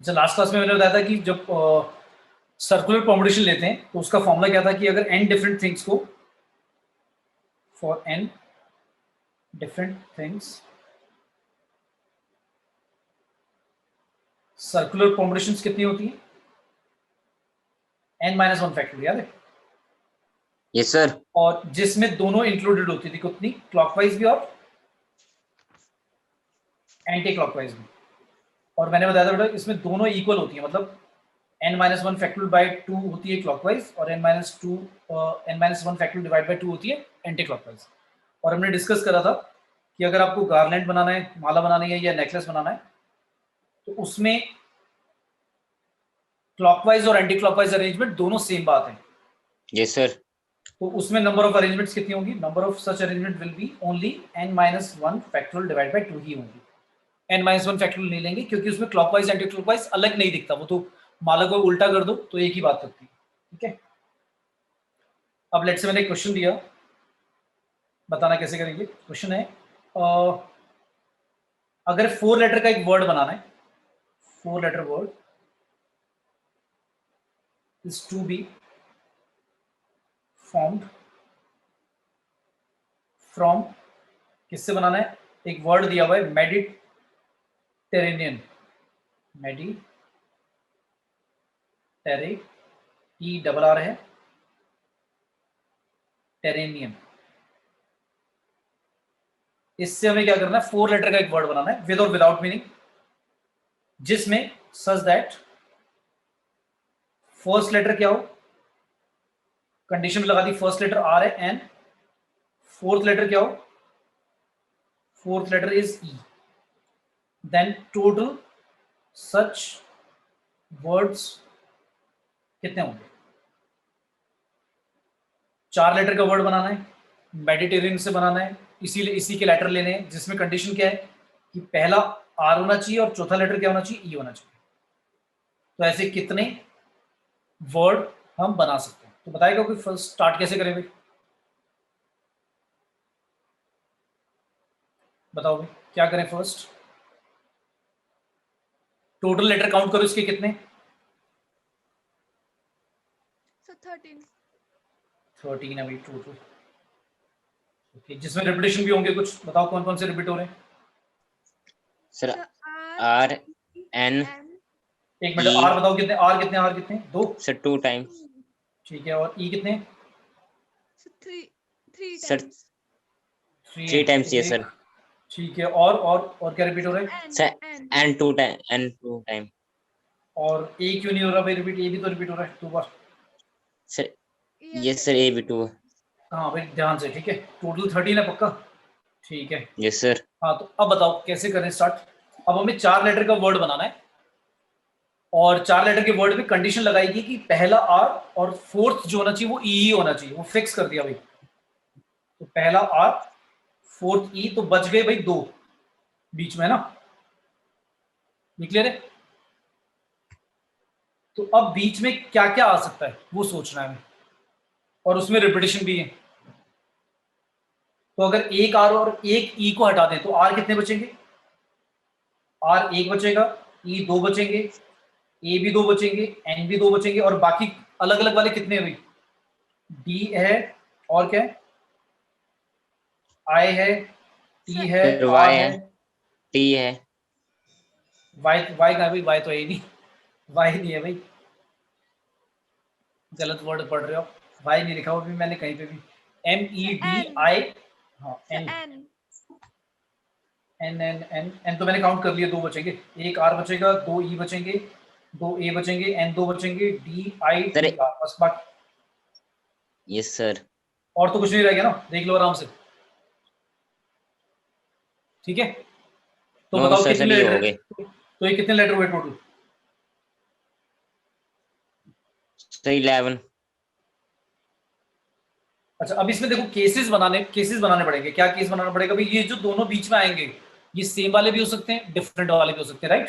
अच्छा, last class में मैंने बताया था कि जब सर्कुलर परम्यूटेशन लेते हैं तो उसका फॉर्मूला क्या था कि अगर n डिफरेंट थिंग्स को, for n different things circular permutations कितनी होती है? n-1 फैक्टर, याद है? Yes sir. और जिसमें दोनों इंक्लूडेड होती थी, कितनी? क्लॉकवाइज भी और एंटी क्लॉकवाइज भी। और मैंने बताया था बेटा इसमें दोनों इक्वल होती है, मतलब n-1 फैक्टोरियल बाय 2 होती है क्लॉकवाइज और n-1 फैक्टोरियल डिवाइड बाय 2 होती है एंटी क्लॉकवाइज। और हमने डिस्कस करा था कि अगर आपको गार्लैंड बनाना है, माला बनानी है या नेकलेस बनाना है, तो उसमें क्लॉकवाइज और एंटी क्लॉकवाइज अरेंजमेंट दोनों सेम बात है। Yes sir. तो उसमें नंबर ऑफ अरेंजमेंट्स कितनी होंगी? Number of such arrangement will be only n-1 factorial divide by 2 ही होंगी। n-1 फैक्टोरियल नहीं लेंगे क्योंकि उसमें क्लॉकवाइज एंटी क्लॉकवाइज अलग नहीं दिखता, वो तो माला को उल्टा कर दो तो एक ही बात होती है। ठीक है, अब लेट्स से मैंने एक क्वेश्चन दिया, बताना कैसे करेंगे। क्वेश्चन है अगर 4 लेटर का एक वर्ड बनाना है, 4 letter word is to be formed from, किससे बनाना है? एक वर्ड दिया हुआ है मेडिटेरेनियन, मेडिटेरेनियन है, टेरेनियन। इससे हमें क्या करना है? 4 लेटर का एक वर्ड बनाना है विद और विदाउट मीनिंग, जिसमें सच दैट फर्स्ट लेटर क्या हो, कंडीशन में लगा दी फर्स्ट लेटर आर है एंड फोर्थ लेटर क्या हो? Fourth letter is E. Then total such words कितने होंगे? 4 लेटर का वर्ड बनाना है, मेडिटेरियन से बनाना है, इसीलिए इसी के लेटर लेने हैं, जिसमें कंडीशन क्या है कि पहला आर होना चाहिए और चौथा लेटर क्या होना चाहिए? ई होना चाहिए। तो ऐसे कितने वर्ड हम बना सकते हैं? तो बताएगा कि फर्स्ट स्टार्ट कैसे करेंगे? बताओ भाई क्या करें फर्स्ट? टोटल लेटर काउंट करो इसके कितने? 13 है भाई टोटल। ओके, जिसमें रिपीटेशन भी होंगे कुछ, बताओ कौन कौन से रिपीट हो रहे हैं? सर आर एन, एक मिनट, आर बताओ कितने? आर कितने? आर कितने? 2 सर 2 टाइम्स। ठीक है, और ई कितने? Sir 3 times. Yes sir. ठीक है, और क्या रिपीट हो रहा है? Sir N 2 time. और ए क्यों नहीं हो रहा भाई रिपीट? ए भी तो रिपीट हो रहा है 2 बार। सर यस सर, ए भी 2। हाँ भाई ध्यान से, ठीक है, टोटल 13 है पक्का? ठीक है। Yes sir. हाँ, तो अब बताओ कैसे करें स्टार्ट। अब हमें 4 लेटर का वर्ड बनाना है और 4 लेटर के वर्ड में कंडीशन लगाएगी कि पहला आर और फोर्थ जो होना चाहिए वो ई होना चाहिए, वो फिक्स कर दिया भाई। तो पहला आर फोर्थ ई, तो बच गए भाई 2 बीच में ना, क्लियर है? तो अब बीच में क्या क्या आ सकता है वो सोचना है हमें, और उसमें रिपीटेशन भी है। तो अगर एक आर और एक ई को हटा दें तो आर कितने बचेंगे? आर 1 बचेगा, ई 2 बचेंगे, ए भी 2 बचेंगे, एन भी 2 बचेंगे, और बाकी अलग अलग वाले कितने हुए? डी है, और क्या है? आई है, टी है, फिर आर वाई है, है, टी है। वाई वाई का भाई? वाई तो है ही नहीं, वाई नहीं है भाई, गलत वर्ड पढ़ रहे हो। वाई नहीं लिखा हुआ भी मैंने कहीं पे भी। MEDI, हाँ N, N N N N तो मैंने काउंट कर लिया, 2 बचेंगे, एक आर बचेगा, 2 ई बचेंगे, 2 ए बचेंगे, एन 2 बचेंगे, DITR बस बाकी। Yes sir. और तो कुछ नहीं रह गया ना, देख लो आराम से, ठीक है? तो नो बताओ सर, कितने सभी हो लेटर? गए। तो ये कितने लेटर हुए टोटल? सर 11। अच्छा, अब इसमें देखो केसेस बनाने पड़ेंगे। क्या केस बनाना पड़ेगा भाई? ये जो दोनों बीच में आएंगे ये सेम वाले भी हो सकते हैं, डिफरेंट वाले भी हो सकते हैं, राइट?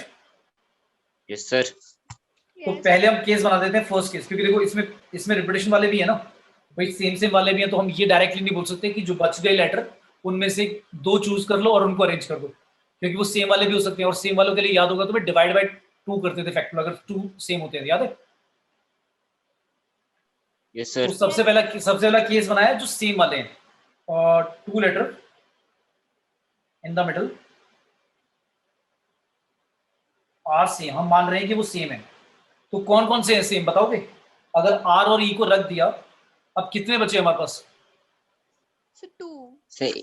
Yes sir. तो पहले हम केस बना देते हैं फर्स्ट केस, क्योंकि देखो इसमें रिपीटेशन वाले भी है ना भाई, सेम वाले भी हैं, तो हम ये डायरेक्टली नहीं बोल सकते कि जो बच गए लेटर उनमें से 2 चूज कर लो और उनको अरेंज कर दो, क्योंकि वो सेम वाले भी हो सकते हैं, और सेम वालों के लिए याद होगा तो डिवाइड बाय 2 करते थे फैक्टोरियल अगर 2 सेम होते थे, याद है? यस तो सर। सबसे पहला केस बनाया जो सेम वाले हैं, और 2 letter in the middle are same, हम मान रहे हैं कि वो सेम है। तो कौन कौन से हैं सेम बताओगे? अगर आर और ई को रख दिया, अब कितने बचे हमारे पास? सर 2। सर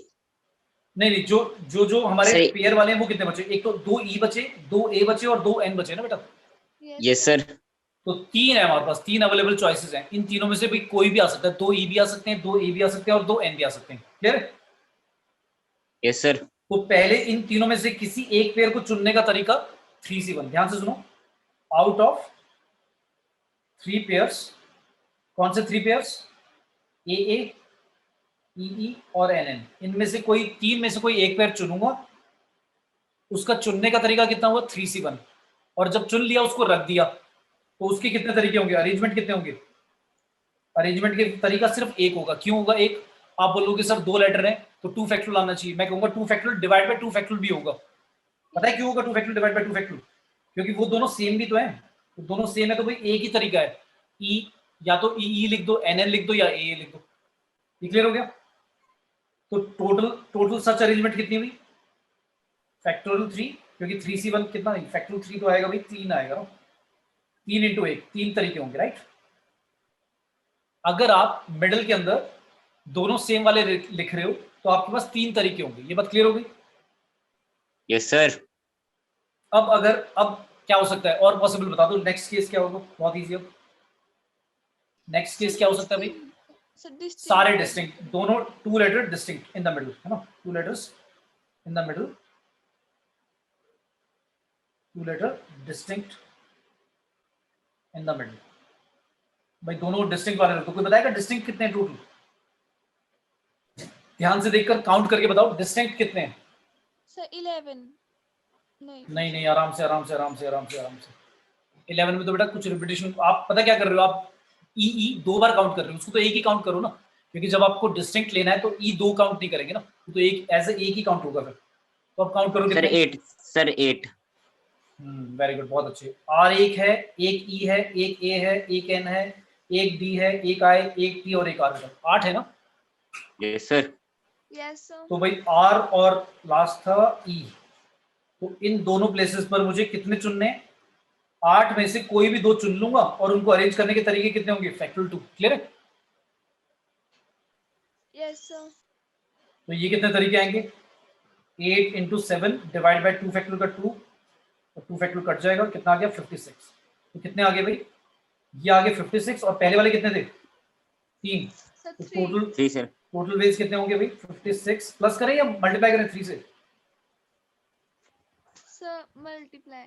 नहीं, जो हमारे सर पेयर वाले हैं वो कितने बचे? एक तो 2 ई बचे, 2 ए बचे और 2 एन बचे ना बेटा। Yes sir. तो 3 है हमारे पास, 3 अवेलेबल चॉइसेस हैं। इन तीनों में से भी कोई भी आ सकता है, 2 ई भी आ सकते हैं, 2 ए भी आ सकते हैं और 2 एन भी आ सकते हैं। क्लियर है? Yes sir. तो पहले इन तीनों में से किसी एक पेयर को चुनने का तरीका 3C1, ध्यान से सुनो। आउट ऑफ 3 पेयर्स, कौन से 3 पेयर्स? ए ए, ई और एन एन, इनमें से कोई 3 में से कोई एक पेयर चुनूंगा। उसका चुनने का तरीका कितना हुआ? 3C1। और जब चुन लिया उसको रख दिया, तो उसके कितने तरीके होंगे? अरेंजमेंट कितने होंगे? अरेंजमेंट के तरीका सिर्फ एक होगा। क्यों होगा एक? आप बोलोगे सर 2 लेटर हैं तो 2 फैक्टोरियल आना चाहिए। मैं कहूंगा 2 फैक्टोरियल डिवाइड बाय 2 फैक्टोरियल भी होगा। पता है क्यों होगा 2 फैक्टोरियल डिवाइड बाय 2 फैक्टोरियल? क्योंकि वो दोनों सेम भी तो हैं। तो दोनों सेम है तो भाई एक ही तरीका है, ई, या तो ई लिख दो, एन लिख दो, या ए लिख दो। ये क्लियर हो गया? तो टोटल सच अरेंजमेंट कितनी हुई? फैक्टोरियल 3, क्योंकि 3C1 कितना नहीं, फैक्टोरियल 3 तो आएगा भाई, 3 आएगा ना, 3 इंटू 1, 3 तरीके होंगे, राइट? अगर आप मिडल के अंदर दोनों सेम वाले लिख रहे हो तो आपके पास 3 तरीके होंगे। ये बात क्लियर हो गई? Yes sir. अब क्या हो सकता है और पॉसिबल बता दो। नेक्स्ट केस क्या होगा? बहुत इजी। अब नेक्स्ट केस क्या हो सकता है भाई? सारे डिस्टिंक्ट, दोनों 2 letter distinct in the middle, है ना, 2 letters in the middle, 2 letter distinct in the middle. भाई दोनों डिस्टिंक्ट वाले तो कोई बताएगा डिस्टिंक्ट कितने हैं टोटल? ध्यान से देखकर काउंट करके बताओ डिस्टिंक्ट कितने हैं। सर 11। नहीं, आराम से 11 में तो बेटा कुछ रिपीटेशन। आप पता क्या कर रहे हो? आप ई 2 बार काउंट कर रहे हो, उसको तो एक ही काउंट करो ना, क्योंकि जब आपको डिस्टिंक्ट लेना है तो ई 2 काउंट नहीं करेंगे ना, तो एक एज एक ही काउंट होगा फिर। तो आप काउंट करो सर कितने? 8 सर 8। वेरी गुड, बहुत अच्छे। आर एक है, एक ई है, एक ए है, एक एन है, एक डी है, एक आई, एक टी और एक आर। 8 है ना? Yes sir. Yes sir. तो भाई आर और लास्ट था ई, तो इन दोनों प्लेसेस पर मुझे कितने चुनने? 8 में से कोई भी 2 चुन लूंगा और उनको अरेंज करने के तरीके कितने होंगे? फैक्टोरियल 2। क्लियर है? Yes sir. तो ये कितने तरीके आएंगे? 8 इंटू 7 डिवाइड बाई 2 फैक्टोरियल का 2, और 2 फैक्टोरियल कट जाएगा, कितना आ गया? 56। तो कितने आ गए भाई? ये आ गए 56, और पहले वाले कितने थे? 3। तो टोटल 3 सर। टोटल वेज कितने होंगे भाई? 56 प्लस करें या मल्टीप्लाई करें 3 से? Sir multiply.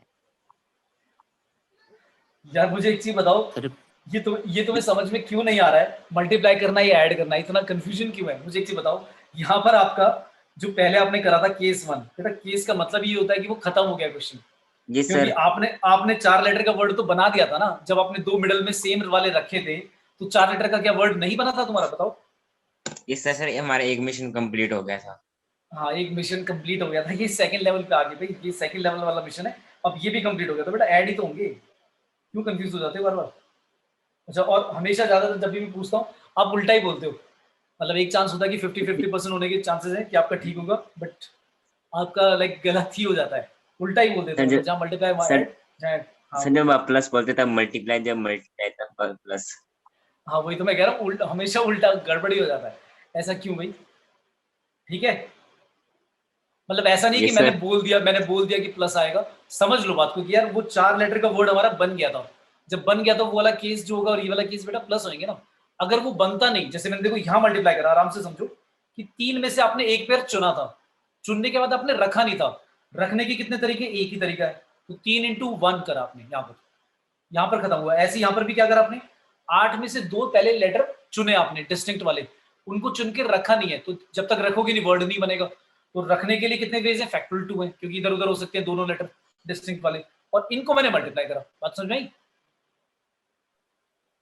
यार मुझे एक चीज बताओ, सर ये तुम्हें समझ में क्यों नहीं आ रहा है? मल्टीप्लाई करना या ऐड करना, इतना कंफ्यूजन क्यों है? मुझे एक चीज बताओ। यहाँ पर आपका जो पहले आपने करा था केस 1, बेटा केस का मतलब ये होता है कि वो खत्म हो गया क्वेश्चन, जी क्योंकि सर। आपने 4 लेटर का वर्ड तो बना दिया था ना। जब आपने 2 मिडल में सेम वाले रखे थे तो 4 लेटर का क्या वर्ड नहीं बना था तुम्हारा? बताओ। Yes sir. सर हमारा एक मिशन कंप्लीट हो गया था। हाँ, एक मिशन कंप्लीट हो गया था। ये सेकंड लेवल पे आ गए भाई, ये सेकंड लेवल वाला मिशन है। अब ये भी कंप्लीट हो गया, तो बेटा ऐड ही तो होंगे। क्यों कंफ्यूज हो जाते हो बार बार? अच्छा, और हमेशा ज्यादातर जब भी मैं पूछता हूँ आप उल्टा ही बोलते हो। मतलब एक चांस होता है कि 50-50% होने के चांसेस है कि आपका ठीक होगा, बट आपका लाइक गलत ही हो जाता है। उल्टा ही बोल देते सर हो, जो मतलब जहाँ मल्टीप्लाई वहाँ सर ऐड, जहाँ। हाँ सर बोलो। जब आप प्लस बोलते तब मल्टीप्लाई, जब मल्टीप्लाई तब प्लस। हाँ वही तो मैं कह रहा हूँ, उल्टा हमेशा उल्टा गड़बड़ी हो जाता है। ऐसा क्यों भाई? ठीक है, मतलब ऐसा नहीं कि यस सर। मैंने बोल दिया कि प्लस आएगा। समझ लो बात को कि यार वो 4 लेटर का वर्ड हमारा बन गया था। जब बन गया तो वो वाला केस जो होगा और ये वाला केस बेटा प्लस होंगे ना। अगर वो बनता नहीं, जैसे मैंने देखो यहाँ मल्टीप्लाई करा, आराम से समझो कि 3 में से आपने एक पेयर चुना था, चुनने के बाद आपने रखा नहीं था। रखने के कितने तरीके? एक ही तरीका है। तो 3 इंटू 1 करा आपने, यहाँ पर खत्म हुआ। ऐसे यहाँ पर भी क्या करा आपने? 8 में से 2 पहले लेटर चुने आपने डिस्टिंक्ट वाले, उनको चुन के रखा नहीं है। तो जब तक रखोगे नहीं वर्ड नहीं बनेगा। तो रखने के लिए कितने वेज हैं? फैक्टोरियल 2 है, क्योंकि इधर उधर हो सकते हैं दोनों लेटर डिस्टिंक्ट वाले, और इनको मैंने मल्टीप्लाई करा। बात समझ में आई?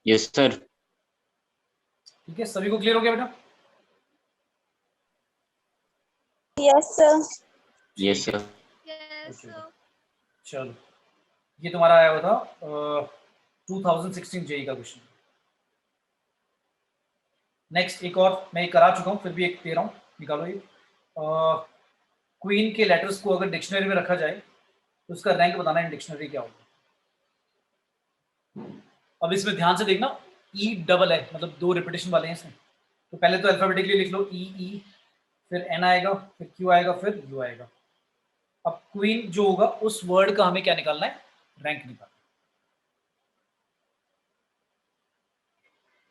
Yes sir. ठीक है, सभी को क्लियर हो गया बेटा? Yes sir. Yes sir. Yes sir. चलो, ये तुम्हारा आया हुआ था 2016 जेई का क्वेश्चन। नेक्स्ट एक और मैं ये करा चुका हूँ, फिर भी एक दे रहा हूँ, निकालो ये। क्वीन के लेटर्स को अगर डिक्शनरी में रखा जाए तो उसका रैंक बताना है डिक्शनरी क्या होगा। अब इसमें ध्यान से देखना, ई डबल है, मतलब 2 रिपीटेशन वाले हैं इसमें। तो पहले तो अल्फाबेटिकली लिख लो, ई, फिर एन आएगा, फिर क्यू आएगा, फिर यू आएगा। अब क्वीन जो होगा उस वर्ड का हमें क्या निकालना है, रैंक निकालना।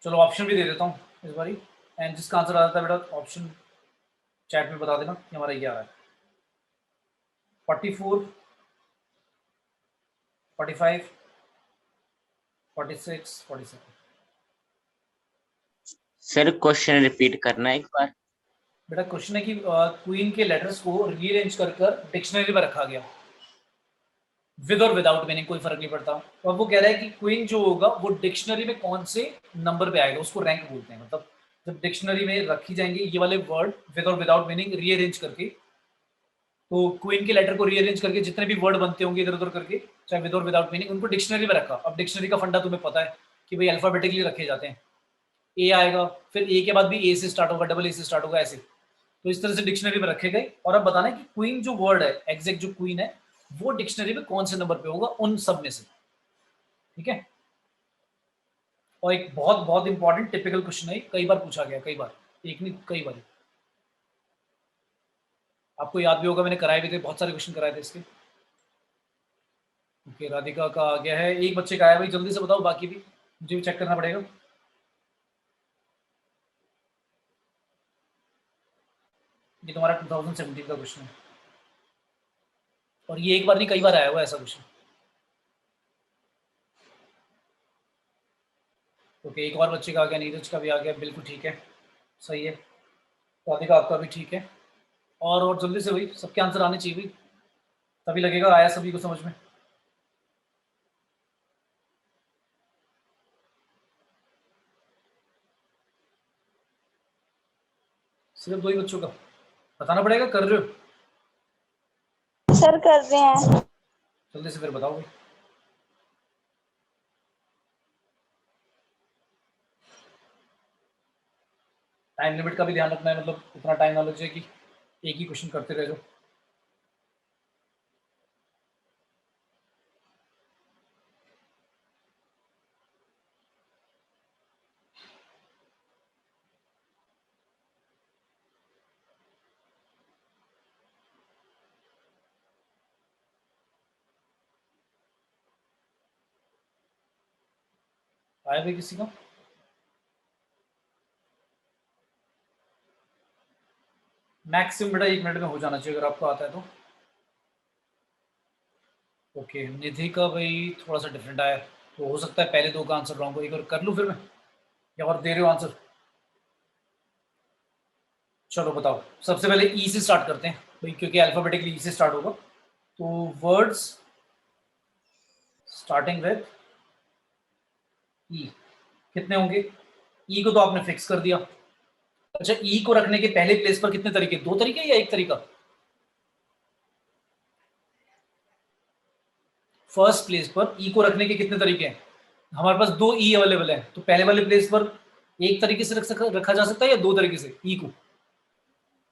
चलो ऑप्शन भी दे देता हूँ इस बारी, एंड जिसका आंसर आ जाता है बेटा ऑप्शन चैट में बता देना कि हमारा ये आ रहा है। 44, 45, 46, 47। सर क्वेश्चन रिपीट करना एक बार। बेटा क्वेश्चन है कि क्वीन के लेटर्स को रीअरेंज कर डिक्शनरी में रखा गया, विद और विदाउट मीनिंग कोई फर्क नहीं पड़ता। और वो कह रहा है कि क्वीन जो होगा वो डिक्शनरी में कौन से नंबर पे आएगा, उसको रैंक बोलते हैं। मतलब जब डिक्शनरी में रखी जाएंगे ये वाले वर्ड विद और विदाउट मीनिंग रीअरेंज करके, तो क्वीन के लेटर को रीअरेंज करके जितने भी वर्ड बनते होंगे इधर उधर करके, चाहे विद और विदाउट मीनिंग, उनको डिक्शनरी में रखा। अब डिक्शनरी का फंडा तुम्हें पता है कि भाई अल्फाबेटिकली रखे जाते हैं। ए आएगा, फिर ए के बाद भी ए से स्टार्ट होगा, डबल ए से स्टार्ट होगा, ऐसे। तो इस तरह से डिक्शनरी में रखे गए। और अब बताना है कि क्वीन जो वर्ड है, एग्जैक्ट जो क्वीन है, वो डिक्शनरी में कौन से नंबर पे होगा उन सब में से। ठीक है। और एक बहुत बहुत इंपॉर्टेंट टिपिकल क्वेश्चन है, कई बार पूछा गया, कई बार, एक नहीं कई बार। आपको याद भी होगा, मैंने कराए भी थे, बहुत सारे क्वेश्चन कराए थे इसके। ओके, राधिका का आ गया है, एक बच्चे का आया, भाई जल्दी से बताओ, बाकी भी मुझे भी चेक करना पड़ेगा। ये तुम्हारा 2017 का क्वेश्चन है, और ये एक बार नहीं कई बार आया हुआ ऐसा क्वेश्चन। ओके, एक और बच्चे का आ गया, नीरज का भी आ गया, बिल्कुल ठीक है, सही है। राधिका आपका भी ठीक है। और जल्दी से भाई, सबके आंसर आने चाहिए भाई, तभी लगेगा आया सभी को समझ में। सिर्फ 2 ही बच्चों का बताना पड़ेगा, कर रहे हो? सर कर रहे हैं। जल्दी से फिर बताओ भाई। टाइम लिमिट का भी ध्यान रखना है, मतलब इतना टाइम ना लग जाए कि एक ही क्वेश्चन करते रह जाओ। आया भाई किसी का? मैक्सिमम बेटा 1 मिनट में हो जाना चाहिए अगर आपको आता है तो। ओके, निधि का भाई थोड़ा सा डिफरेंट आया, तो हो सकता है पहले 2 का आंसर रॉन्ग हो। एक और कर लूँ फिर मैं, या और दे रहे हो आंसर? चलो बताओ, सबसे पहले ई से स्टार्ट करते हैं भाई, क्योंकि अल्फाबेटिकली ई से स्टार्ट होगा। तो वर्ड्स स्टार्टिंग विद ई कितने होंगे? ई को तो आपने फिक्स कर दिया। अच्छा, ई को रखने के पहले प्लेस पर कितने तरीके, 2 तरीके या 1 तरीका? फर्स्ट प्लेस पर ई को रखने के कितने तरीके हैं? हमारे पास 2 ई अवेलेबल है, तो पहले वाले प्लेस पर एक तरीके से रखा जा सकता है या 2 तरीके से ई को?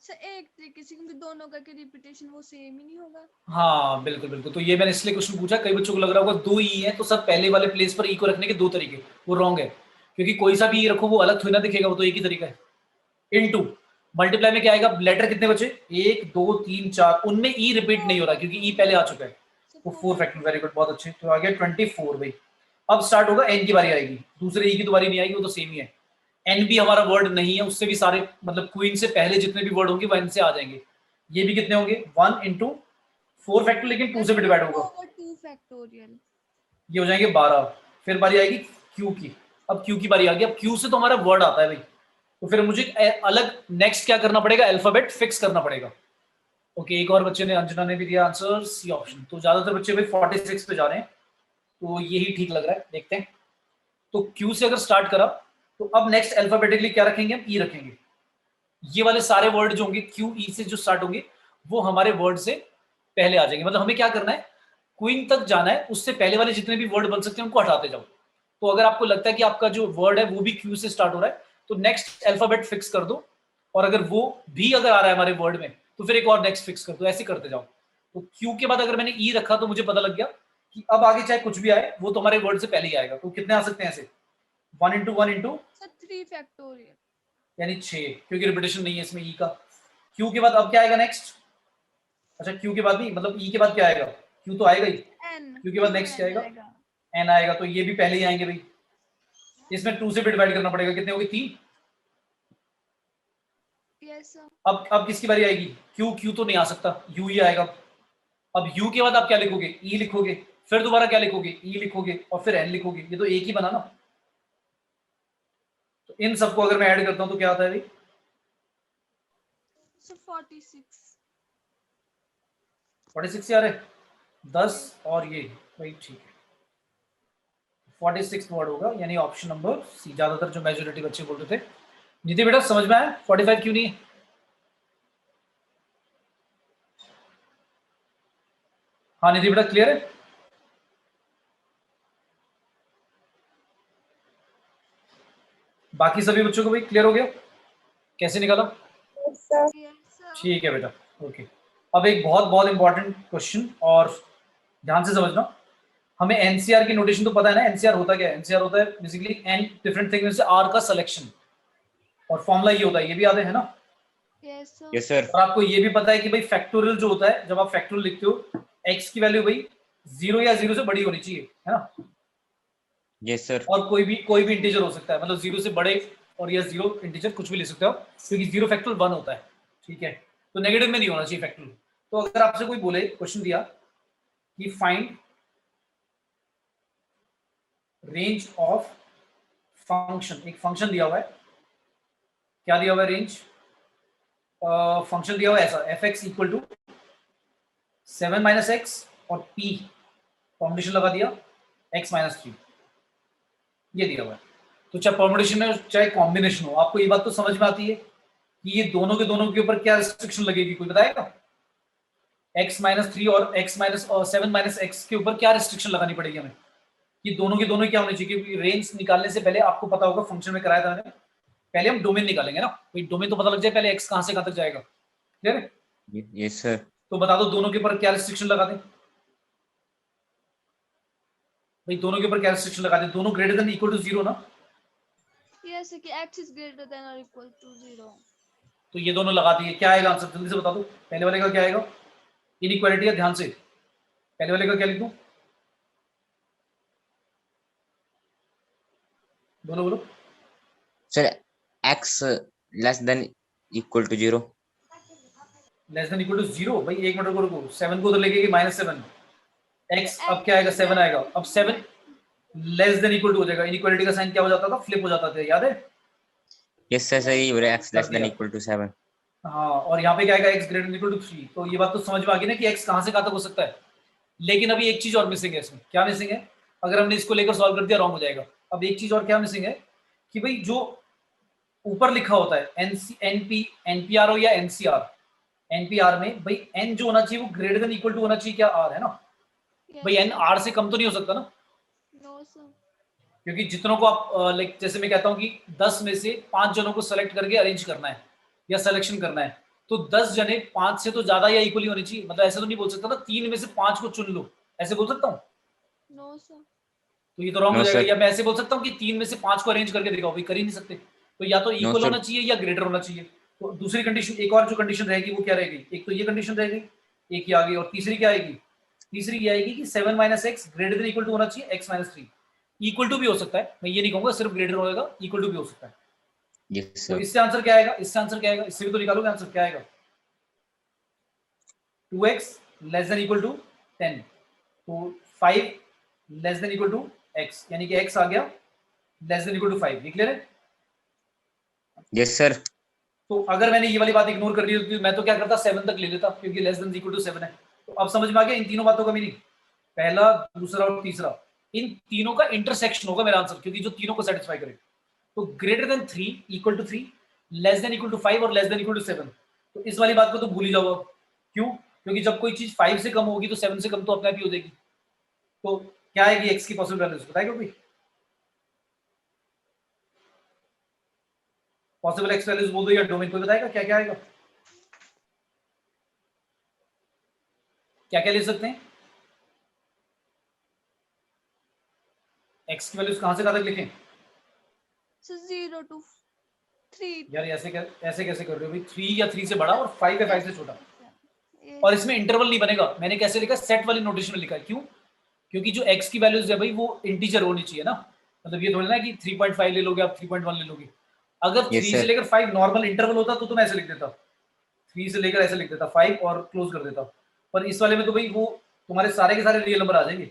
सर एक तरीके से, क्योंकि दोनों का की रिपीटेशन वो सेम ही नहीं होगा। हाँ बिल्कुल बिल्कुल, तो ये मैंने इसलिए क्वेश्चन पूछा, कई बच्चों को लग रहा होगा 2 ई है तो सब पहले वाले प्लेस पर ई को रखने के 2 तरीके, वो रॉन्ग है। क्योंकि कोई सा भी ई रखो वो अलग थोड़ी ना दिखेगा, वो तो एक ही तरीका है। इनटू मल्टीप्लाई में क्या आएगा, लेटर कितने बचे, 1 2 3 4, उनमें ई रिपीट नहीं हो रहा क्योंकि ई पहले आ चुका है, वो 4 फैक्टर। वेरी गुड, बहुत अच्छे। तो आ गया 24 भाई। अब स्टार्ट होगा, एन की बारी आएगी, दूसरे ई की तो बारी नहीं आएगी, वो तो सेम ही है। एन भी हमारा वर्ड नहीं है, उससे भी सारे, मतलब क्वीन से पहले जितने भी वर्ड होंगे वो एन से आ जाएंगे। ये भी कितने होंगे, 1 इंटू 4 फैक्टर, लेकिन 2 से भी डिवाइड होगा, 2 फैक्टोरियल, ये हो जाएंगे 12। फिर बारी आएगी क्यू की, अब क्यू की बारी आ गई। अब क्यू से तो हमारा वर्ड आता है भाई, तो फिर मुझे अलग नेक्स्ट क्या करना पड़ेगा, अल्फाबेट फिक्स करना पड़ेगा। ओके, एक और बच्चे ने, अंजना ने भी दिया आंसर सी ऑप्शन। तो ज्यादातर बच्चे भाई 46 पे जा रहे हैं, तो यही ठीक लग रहा है, देखते हैं। तो क्यू से अगर स्टार्ट करा, तो अब नेक्स्ट अल्फाबेटिकली क्या रखेंगे, हम ई रखेंगे। ये वाले सारे वर्ड जो होंगे क्यू ई से जो स्टार्ट होंगे वो हमारे वर्ड से पहले आ जाएंगे। मतलब हमें क्या करना है, क्वीन तक जाना है, उससे पहले वाले जितने भी वर्ड बन सकते हैं उनको हटाते जाओ। तो अगर आपको लगता है कि आपका जो वर्ड है वो भी क्यू से स्टार्ट हो रहा है, तो नेक्स्ट अल्फाबेट फिक्स कर दो, और अगर वो भी अगर आ रहा है हमारे वर्ड में तो फिर एक और नेक्स्ट फिक्स कर दो, ऐसे करते जाओ। तो क्यू के बाद अगर मैंने ई रखा तो मुझे पता लग गया कि अब आगे चाहे कुछ भी आए वो तो हमारे वर्ड से पहले ही आएगा। तो कितने आ सकते हैं ऐसे, 1 into 1 into सर 3 फैक्टोरियल। यानी 6, क्योंकि रिपीटेशन नहीं है इसमें ई का। क्यू के बाद अब क्या आएगा नेक्स्ट, अच्छा क्यू के बाद नहीं, मतलब ई के बाद क्या आएगा, क्यू तो आएगा ही, एन क्यू के बाद नेक्स्ट क्या आएगा, एन आएगा। तो ये भी पहले ही आएंगे भाई। इसमें 2 से भी डिवाइड करना पड़ेगा, कितने हो गए 3। Yes sir. अब किसकी बारी आएगी, क्यू, क्यू तो नहीं आ सकता, यू ही आएगा। अब यू के बाद आप क्या लिखोगे, ई लिखोगे, फिर दोबारा क्या लिखोगे, ई लिखोगे, और फिर एन लिखोगे। ये तो एक ही बना ना। तो इन सबको अगर मैं ऐड करता हूं तो क्या आता है भाई, सर 46। 46 यार है, 10 और ये भाई, ठीक है 46 वर्ड होगा, यानी ऑप्शन नंबर सी। ज्यादातर जो मेजोरिटी बच्चे बोल रहे थे। निधि बेटा समझ में आया 45 क्यों नहीं है। हाँ निधि बेटा क्लियर है। बाकी सभी बच्चों को भी क्लियर हो गया कैसे निकाला। Yes sir. ठीक है बेटा, ओके। अब एक बहुत बहुत इंपॉर्टेंट क्वेश्चन, और ध्यान से समझना। हमें एनसीआर की नोटेशन तो पता है ना, एनसीआर होता क्या है, एनसीआर होता है बेसिकली एन डिफरेंट थिंग में से आर का सिलेक्शन, और फॉर्मूला ये होता है, ये भी याद है ना। Yes sir. Yes sir. और आपको ये भी पता है कि भाई फैक्टोरियल जो होता है, जब आप फैक्टोरियल लिखते हो, एक्स की वैल्यू भाई 0 या 0 से बड़ी होनी चाहिए, है ना। Yes sir. और कोई भी इंटीजर हो सकता है, मतलब 0 से बड़े और या 0 इंटीजर कुछ भी ले सकते हो, क्योंकि 0 फैक्टोरियल 1 होता है, ठीक है। तो नेगेटिव में नहीं होना चाहिए फैक्टोरियल। तो अगर आपसे कोई बोले, क्वेश्चन दिया कि फाइंड रेंज ऑफ फंक्शन, एक फंक्शन दिया हुआ है, क्या दिया हुआ है रेंज, फंक्शन दिया हुआ है ऐसा, F X equal to 7 minus X और पी कॉम्बिनेशन लगा दिया x माइनस 3, ये दिया हुआ है। तो चाहे परमुटेशन हो चाहे कॉम्बिनेशन हो, आपको ये बात तो समझ में आती है कि ये दोनों के ऊपर क्या रिस्ट्रिक्शन लगेगी, कोई बताएगा। x माइनस 3 और x माइनस 7 माइनस एक्स के ऊपर क्या रिस्ट्रिक्शन लगानी पड़ेगी हमें, कि दोनों के दोनों क्या होने चाहिए। क्योंकि रेंज निकालने से पहले आपको पता होगा, फंक्शन में कराया था मैंने, पहले हम डोमेन निकालेंगे ना, भाई डोमेन तो पता लग जाए पहले x कहां से कहां तक जाएगा, क्लियर है। Yes sir. तो बता दो दोनों के ऊपर क्या रिस्ट्रिक्शन लगा दें, भाई दोनों के ऊपर क्या रिस्ट्रिक्शन लगा दें, दोनों ग्रेटर देन इक्वल टू 0 ना। यस कि x इज ग्रेटर देन और इक्वल टू 0। तो ये दोनों लगा दिए, क्या आएगा आंसर जल्दी से बता दो। पहले वाले का क्या आएगा, इनइक्वालिटी है, ध्यान से। पहले वाले का क्या लिख दूं, बोलो बोलो। Sir x less than equal to 0। Less than equal to 0, भाई एक मिनट रुको, 7 को उधर लेके -7, x अब क्या आएगा 7 आएगा। अब 7 लेस देन इक्वल टू हो जाएगा, इनइक्वालिटी का साइन क्या हो जाता था, फ्लिप हो जाता था, याद है। यस सर, सही हो रहा है, x less than equal to 7। हाँ, और यहाँ पे क्या आएगा, x greater than equal to 3। तो ये बात तो समझ में आ गई ना कि x कहां से कहां तक हो सकता है। लेकिन अभी एक चीज और मिसिंग है इसमें, क्या मिसिंग है, अगर हमने इसको लेकर सॉल्व कर दिया रॉन्ग हो जाएगा। अब एक चीज और क्या मिसिंग है, कि भाई जो ऊपर लिखा होता है एनपीआर हो या एनसीआर, एनपीआर में भाई एन जो होना चाहिए वो ग्रेटर देन इक्वल टू होना चाहिए, क्या आर है ना। भाई एन आर से कम तो नहीं हो सकता ना, नो सर। क्योंकि जितनों को आप लाइक जैसे मैं कहता हूँ कि 10 में से 5 जनों को सेलेक्ट करके अरेंज करना है या सिलेक्शन करना है, तो 10 जने 5 से तो ज्यादा या इक्वली होनी चाहिए। मतलब ऐसा तो नहीं बोल सकता ना 3 में से 5 को चुन लो, ऐसे बोल सकता हूँ। No sir. तो ये तो रॉन्ग हो नो जाएगा। सर। या मैं ऐसे बोल सकता हूँ कि 3 में से 5 को अरेंज करके दिखाओ, भाई कर ही नहीं सकते। तो या तो नो इक्वल सर। होना चाहिए या ग्रेटर होना चाहिए। तो दूसरी कंडीशन, एक और जो कंडीशन रहेगी वो क्या रहेगी, एक तो ये कंडीशन रहेगी, एक ही आ गई, और तीसरी क्या आएगी, तीसरी ये आएगी कि 7 minus X greater than equal to होना चाहिए x माइनस 3। इक्वल टू भी हो सकता है, मैं ये नहीं कहूंगा सिर्फ ग्रेटर होगा, इक्वल टू भी हो सकता है। यस तो सर। इससे आंसर क्या आएगा, इससे आंसर क्या आएगा, इससे भी तो निकालोगे आंसर, क्या आएगा 2x less than equal to 10, तो 5 less than equal to x, यानी कि x आ गया लेस देन इक्वल टू 5। ये क्लियर है। Yes sir. तो अगर मैंने ये वाली बात इग्नोर कर दी होती, मैं तो क्या करता 7 तक ले लेता, क्योंकि लेस देन इक्वल टू 7 है। तो अब समझ में आ गया इन तीनों बातों का मीनिंग, पहला दूसरा और तीसरा, इन तीनों का इंटरसेक्शन होगा मेरा आंसर, क्योंकि जो तीनों को सेटिस्फाई करे। तो greater than 3 equal to 3, less than equal to 5 और लेस देन इक्वल टू 7। तो इस वाली बात को तो भूल ही जाओ अब। क्यों, क्योंकि जब कोई चीज 5 से कम होगी तो 7 से कम तो अपने आप ही हो जाएगी, तो क्या आएगी एक्स की पॉसिबल वैल्यूज बताएगा कोई? पॉसिबल एक्स वैल्यूज बोल दो या डोमेन, कोई बताएगा क्या क्या आएगा? क्या क्या ले सकते हैं? एक्स की वैल्यूज कहां से कहां तक लिखें? सर 0 to 3 यार ऐसे कैसे कर रहे हो भाई? 3 या 3 से बड़ा और 5 या 5 से छोटा, ये और इसमें इंटरवल नहीं बनेगा। मैंने कैसे लिखा? सेट वाली नोटेशन में लिखा है। क्यों? क्योंकि जो x की वैल्यूज है भाई वो इंटीजर होनी चाहिए ना। मतलब ये थोड़ी ना कि 3.5 ले लोगे आप, 3.1 ले लोगे। अगर यस 3 से सर, लेकर 5 नॉर्मल इंटरवल होता तो तुम ऐसे लिख देता, 3 से लेकर ऐसे लिख देता 5 और क्लोज कर देता। पर इस वाले में तो भाई वो तुम्हारे सारे के सारे रियल नंबर आ जाएंगे,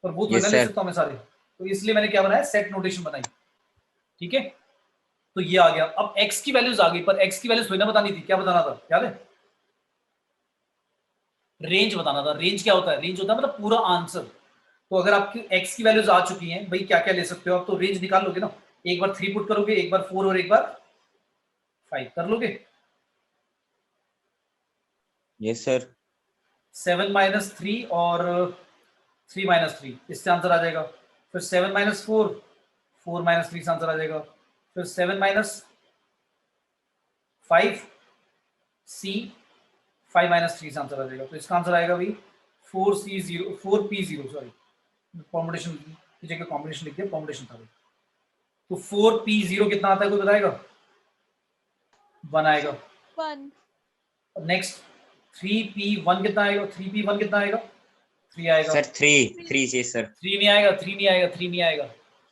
पर वो थोड़ी ना यस ले सर, सकता हूँ मैं सारे। तो इसलिए मैंने क्या बनाया, सेट नोटेशन बनाई। ठीक है, तो ये आ गया। अब x की वैल्यूज आ गई, पर x की वैल्यूज थोड़ी ना बतानी थी। क्या बताना था, याद है? रेंज बताना था। रेंज क्या होता है? रेंज होता है मतलब पूरा आंसर। तो अगर आपकी x की वैल्यूज आ चुकी हैं भाई, क्या क्या ले सकते हो आप, तो रेंज निकाल लोगे ना। एक बार 3 पुट करोगे, एक बार 4 और एक बार 5 कर लोगे। यस सर, 7 माइनस 3 और 3 माइनस 3, इससे आंसर आ जाएगा। फिर 7 माइनस 4, 4 माइनस 3 से आंसर आ जाएगा। फिर 7 माइनस 5 सी, 5 माइनस 3 से आंसर आ जाएगा। तो इसका आंसर आएगा भाई 4C0, 4P0, सॉरी कॉम्बिनेशन की जगह कॉम्बिनेशन लिख दिया, कॉम्बिनेशन था भाई। तो 4P0 कितना आता है, कोई बताएगा? 1 आएगा। 1 नेक्स्ट 3P1 कितना आएगा? 3P1 कितना आएगा? 3 आएगा। सर 3 जी सर, 3 नहीं आएगा, 3 नहीं आएगा, 3 नहीं आएगा।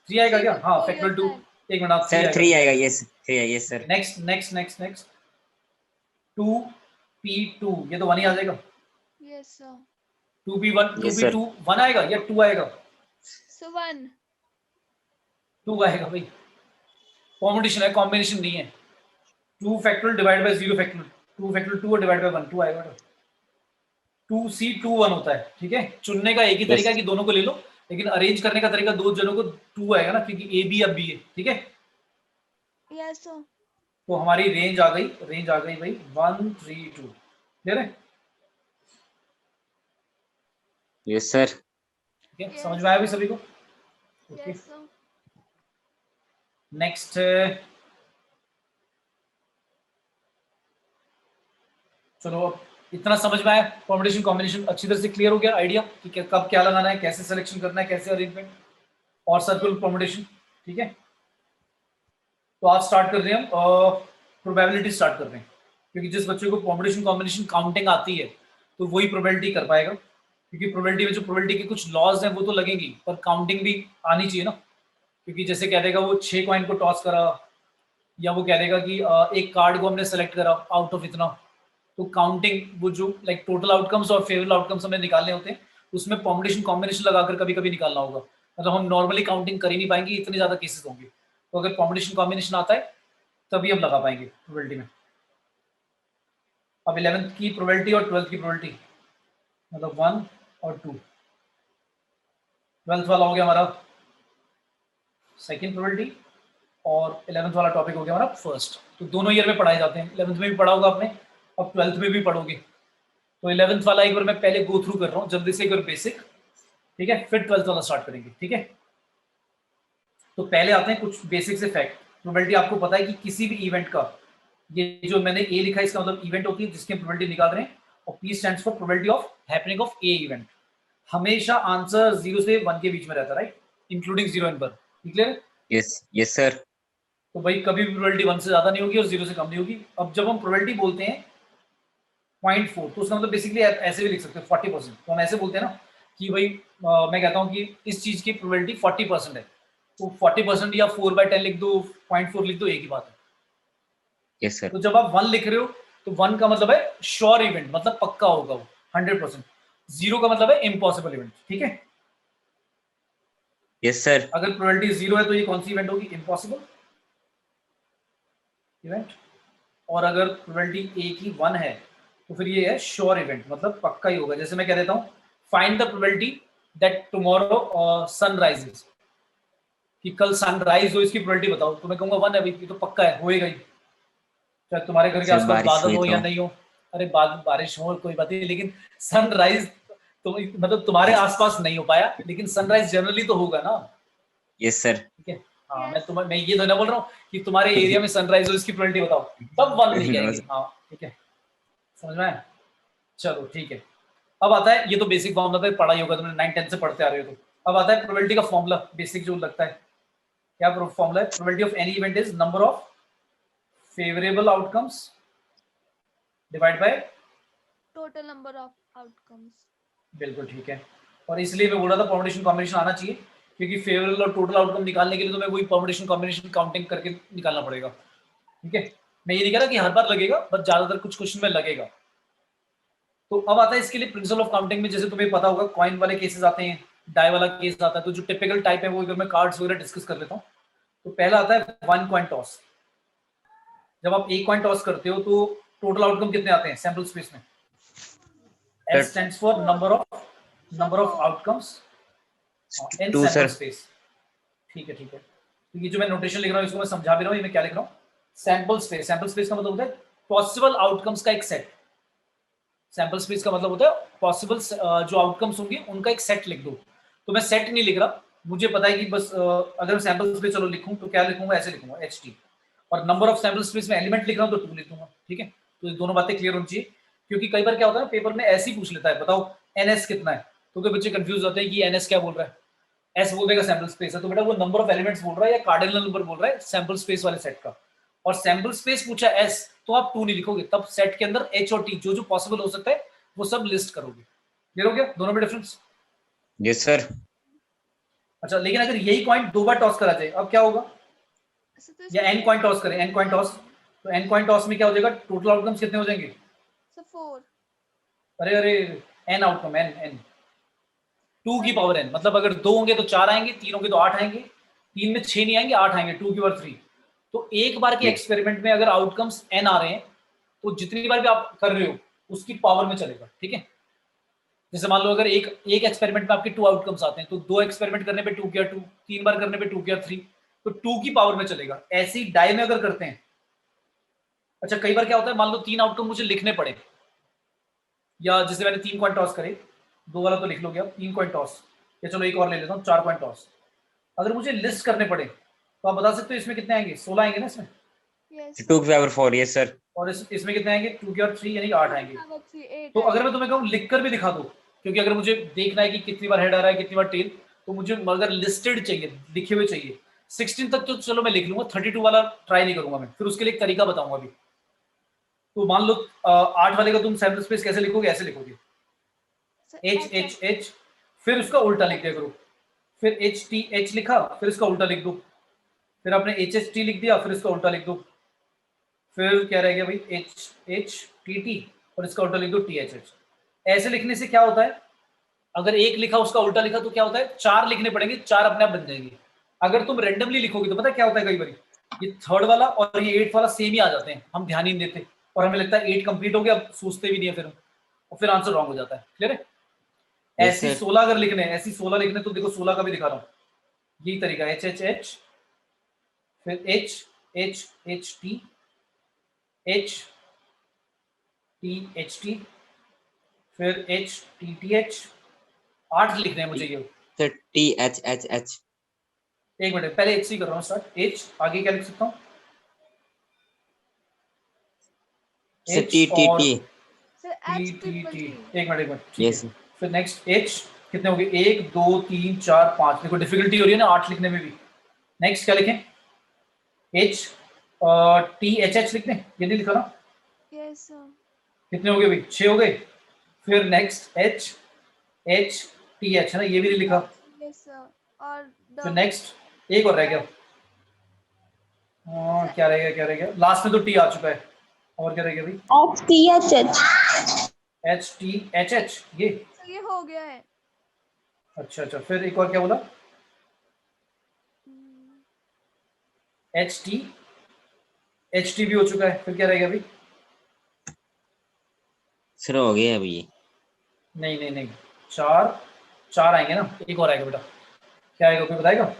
3 आएगा क्या? हाँ, फैक्टोरियल 2। एक मिनट, 3 सर आएगा, 3 3 आएगा, आएगा। यस 3 है, yes sir. Next next next next 2P2, ये तो 1 ही आ जाएगा। Yes sir 2P1, yes sir, 2P2 1 आएगा या 2 आएगा? सो 1 2 आएगा भाई। कॉम्बिनेशन है, कॉम्बिनेशन नहीं है। 2 factorial divide by 0 factorial, 2 factorial 2 और डिवाइड बाय 1, 2 आएगा। 2C21 होता है। ठीक है, चुनने का एक ही तरीका यस है कि दोनों को ले लो, लेकिन अरेंज करने का तरीका दो जनों को 2 आएगा ना, क्योंकि A B अब B है। ठीक है, यस सर तो हमारी रेंज आ गई, रेंज आ गई भाई 1 3 2। क्लियर है? यस सर, ठीक है, Yes, समझ में आया भाई sir. सभी को? ओके, यस सर नेक्स्ट चलो, अब इतना समझ में आया। कॉम्बिनेशन कॉम्बिनेशन अच्छी तरह से क्लियर हो गया आइडिया कि कब क्या लगाना है, कैसे सिलेक्शन करना है, कैसे अरेंजमेंट और सर्कुलर कॉम्बिनेशन। ठीक है, तो आज स्टार्ट कर रहे हैं हम, प्रोबेबिलिटी स्टार्ट कर रहे हैं, क्योंकि जिस बच्चे को कॉम्बिनेशन कॉम्बिनेशन काउंटिंग आती है तो वही प्रोबेबिलिटी कर पाएगा। क्योंकि प्रोबेबिलिटी में जो प्रोबेबिलिटी के कुछ लॉज हैं वो तो लगेंगी, पर काउंटिंग भी आनी चाहिए ना। क्योंकि जैसे कह देगा वो 6 कॉइन को टॉस करा, या वो कह देगा कि एक कार्ड को हमने सेलेक्ट करा आउट ऑफ इतना, तो काउंटिंग वो जो लाइक टोटल आउटकम्स और फेवरेबल आउटकम्स हमें निकालने होते हैं, उसमें कॉम्बिनेशन कॉम्बिनेशन लगाकर कभी कभी निकालना होगा। मतलब हम नॉर्मली काउंटिंग कर ही नहीं पाएंगे, इतने ज्यादा केसेस होंगे। तो अगर कॉम्बिनेशन कॉम्बिनेशन आता है तभी हम लगा पाएंगे प्रोबेबिलिटी में। अब 11th की प्रोबेबिलिटी और 12th की प्रोबेबिलिटी, मतलब 1 और 2। 12th वाला हो गया हमारा सेकेंड प्रोबेबिलिटी, और 11th वाला टॉपिक हो गया हमारा फर्स्ट। तो दोनों ईयर में पढ़ाए जाते हैं। 11th में भी पढ़ा होगा आपने, अब 12th में भी पढ़ोगे। तो 11th वाला एक बार मैं पहले गो थ्रू कर रहा हूँ जल्दी से, एक बार बेसिक। ठीक है, फिर 12th वाला स्टार्ट करेंगे। ठीक है, तो पहले आते हैं कुछ बेसिक से फैक्ट। प्रोबेबिलिटी आपको पता है कि किसी भी इवेंट का, ये जो मैंने ए लिखा है इसका मतलब इवेंट होती है जिसकी प्रोबेबिलिटी निकाल रहे हैं, और P stands for probability of happening of A event. हमेशा आंसर 0 से 1 के बीच में रहता है, right, including 0 and 1। Clear? Yes yes sir, तो भाई कभी भी प्रोबेबिलिटी 1 से ज्यादा नहीं होगी और 0 से कम नहीं होगी। अब जब हम प्रोबेबिलिटी बोलते हैं 0.4, तो उसका मतलब बेसिकली ऐसे भी लिख सकते हैं 40%। तो हम ऐसे बोलते हैं ना कि भाई मैं कहता हूँ कि इस चीज की प्रोबेबिलिटी 40% है, तो 40% या 4/10 लिख दो, 0.4 लिख दो, एक ही बात है। यस सर, तो जब आप 1 लिख रहे हो तो 1 का मतलब है श्योर इवेंट, मतलब पक्का होगा वो 100%। 0 का मतलब है इम्पॉसिबल इवेंट। ठीक है, यस सर, अगर प्रोबेबिलिटी 0 है तो ये कौन सी इवेंट होगी? Impossible event. और अगर प्रोबेबिलिटी ए की 1 है तो फिर ये है श्योर इवेंट, मतलब पक्का ही होगा। जैसे मैं कह देता हूँ find the probability that tomorrow sun rises, कि कल सनराइज हो, इसकी प्रोबेबिलिटी बताओ। तो मैं कहूंगा 1 है भाई, ये तो पक्का है, होएगा ही, चाहे तुम्हारे घर के सर आसपास बारिश बादल हुई हो तो, या नहीं हो। अरे बारिश हो कोई बात नहीं, लेकिन सनराइज तो मतलब तुम्हारे आसपास नहीं हो पाया, लेकिन सनराइज जनरली तो होगा ना। Yes sir. ठीक है, हाँ Yes. मैं ये तो ना बोल रहा हूँ कि तुम्हारे एरिया में सनराइज हो, इसकी प्रोबेबिलिटी बताओ, तब 1 नहीं नो कहेंगे। हाँ ठीक है, समझ में आया? चलो ठीक है, अब आता है, ये तो बेसिक फॉर्मूला था, पढ़ा ही होगा तुमने, 9 10 से पढ़ते आ रहे हो। तो अब आता है प्रोबेबिलिटी का फॉर्मूला, बेसिक जो लगता है। क्या फॉर्मूला है? Probability of any event is number of favourable outcomes divide by. Total number of outcomes. बिल्कुल ठीक है, और इसलिए मैं बोल रहा था परमुटेशन कॉम्बिनेशन आना चाहिए, क्योंकि फेवरेबल और टोटल आउटकम निकालने के लिए तो मैं वही परमुटेशन कॉम्बिनेशन काउंटिंग करके निकालना पड़ेगा। ठीक है, मैं ये नहीं कह रहा कि हर बार लगेगा, बट ज्यादातर कुछ क्वेश्चन में लगेगा। तो अब आता है इसके लिए प्रिंसिपल ऑफ काउंटिंग में, जैसे तुम्हें पता होगा कॉइन वाले केसेस आते हैं, डाई वाला केस आता है, तो जो टिपिकल टाइप है वो इधर मैं कार्ड्स वगैरह डिस्कस कर लेता हूँ। तो पहला आता है 1 कॉइन टॉस। जब आप एक कॉइन टॉस करते हो तो टोटल आउटकम कितने आते हैं सैंपल स्पेस में? S stands for number of outcomes in 2 sample sir. space। ठीक है ठीक है, तो ये जो मैं नोटेशन लिख रहा हूँ इसको मैं समझा भी रहा हूँ, ये मैं क्या लिख रहा हूँ, सैंपल स्पेस। सैंपल स्पेस का मतलब होता है पॉसिबल आउटकम्स का एक सेट। सैंपल स्पेस का मतलब होता है पॉसिबल जो आउटकम्स होंगे उनका एक सेट लिख दो। तो मैं सेट नहीं लिख रहा, मुझे पता है कि बस अगर मैं सैंपल स्पेस चलो लिखूं तो क्या लिखूंगा, ऐसे लिखूंगा HT, और नंबर ऑफ सैंपल स्पेस में एलिमेंट लिख रहा हूं तो 2 लिख दूंगा। ठीक है, तो ये दोनों बातें क्लियर होनी चाहिए, क्योंकि कई बार क्या होता है ना, पेपर में ऐसे ही पूछ लेता है, बताओ NS कितना है, तो कोई बच्चे कंफ्यूज होते हैं कि NS क्या बोल रहा है, S बोल देगा सैंपल स्पेस है, तो बेटा वो नंबर ऑफ एलिमेंट्स बोल रहा है या कार्डिनल नंबर बोल रहा है सैंपल स्पेस वाले सेट का। और सैंपल स्पेस पूछा S, तो आप 2 नहीं लिखोगे, तब सेट के अंदर H और T जो जो पॉसिबल हो सकता है वो सब लिस्ट करोगे। क्लियर हो गया दोनों में डिफरेंस? Yes sir. अच्छा, लेकिन अगर यही पॉइंट 2 बार टॉस करा जाए अब क्या होगा, अच्छा, तो या इसमें n दो कॉइन बार टॉस करें, n कॉइन क्या टॉस, होगा? तो n कॉइन टॉस में क्या हो जाएगा, टोटल आउटकम्स कितने हो जाएंगे? So 4. अरे अरे, n आउटकम, n 2 की पावर n, मतलब अगर 2 होंगे तो 4 आएंगे, 3 होंगे तो 8 आएंगे, 3 में 6 नहीं आएंगे, 8 आएंगे, 2 की पावर 3। तो एक बार के एक्सपेरिमेंट में अगर आउटकम्स n आ रहे हैं तो जितनी बार भी आप कर रहे हो उसकी पावर में चलेगा। ठीक है, जैसे मान लो अगर एक एक्सपेरिमेंट में आपके 2 आउटकम्स आते हैं, तो 2 एक्सपेरिमेंट करने पे 2 किया 2, 3 बार करने पे 2 किया 3, तो 2 की पावर में चलेगा। ऐसे ही डाई में अगर करते हैं, अच्छा कई बार क्या होता है, मान लो 3 आउटकम मुझे लिखने पड़े, या जैसे मैंने 3 कॉइन टॉस करे, 2 वाला तो लिख लोगे आप, 3 कॉइन टॉस, या चलो एक और ले लेता हूँ, 4 कॉइन टॉस। अगर मुझे लिस्ट करने पड़े तो आप बता सकते हो इसमें कितने आएंगे, 16 आएंगे ना इसमें, Yes, 2 sir. की पावर 4। Yes sir. और इसमें कितने आएंगे, 2 की और 3 यानी 8 आएंगे। Power 3, 8 तो अगर आएगा. मैं तुम्हें कहूँ लिख कर भी दिखा दो, क्योंकि अगर मुझे देखना है कि कितनी बार हेड आ रहा है कितनी बार टेल, तो मुझे अगर लिस्टेड चाहिए, लिखे हुए चाहिए, 16 तक तो चलो मैं लिख लूंगा, 32 वाला ट्राई नहीं करूंगा मैं, फिर उसके लिए एक तरीका बताऊंगा अभी। तो मान लो 8 वाले का तुम सैंपल स्पेस कैसे लिखोगे, ऐसे लिखोगे So एच एच एच, फिर उसका उल्टा लिख दिया करो, फिर एच टी एच लिखा, फिर इसका उल्टा लिख दो, फिर आपने एच एच टी लिख दिया, फिर इसका उल्टा लिख दो, फिर क्या रह गया भाई, एच एच टी टी, और इसका उल्टा लिख दो टी एच एच। ऐसे लिखने से क्या होता है, अगर एक लिखा उसका उल्टा लिखा तो क्या होता है, 4 लिखने पड़ेंगे, 4 अपने आप बन जाएंगे। अगर तुम रेंडमली लिखोगे तो पता क्या होता है, कई बार ये थर्ड वाला और ये 8 वाला सेम ही आ जाते हैं, हम ध्यान ही नहीं देते, और हमें लगता है 8 कंप्लीट हो गया, अब सोचते भी नहीं है फिर हम, और फिर आंसर रॉन्ग हो जाता है। क्लियर है? यस ऐसी सर। 16 अगर लिखने, ऐसी 16 लिखने, तो देखो 16 का भी दिखा रहा हूँ, यही तरीका, एच एच एच, फिर H H H T H T H T, फिर एच टी टी एच, 8 लिखने हैं मुझे ये। Sir T H H H. एक मिनट, पहले एच से ही कर रहा हूँ स्टार्ट, एच आगे क्या लिख सकता हूँ, सर टी एच टी और T. Sir, T H T triple T, T. एक मिनट ठीक है। यस। फिर नेक्स्ट एच, कितने हो गए, 1 2 3 4 5, देखो डिफिकल्टी हो रही है ना 8 लिखने में भी। नेक्स्ट क्या लिखें, एच टी एच एच लिखने, ये नहीं लिखा ना, Yes, sir. कितने हो गए भाई, 6 हो गए। फिर next H H T H है ना, ये भी नहीं लिखा। Yes, sir. Or फिर the नेक्स्ट एक और रह गया, sir, क्या रह गया, क्या रह गया, लास्ट में तो टी आ चुका है, और क्या रह गया भाई, HTHH। H T H H ये। sir, ये हो गया है. अच्छा अच्छा, फिर एक और क्या बोला, Hmm. एच टी भी हो चुका है, फिर क्या रह गया भाई, सर हो गया अभी ये। नहीं नहीं नहीं, 4 4 आएंगे ना, एक और आएगा बेटा, क्या आएगा कोई बताएगा,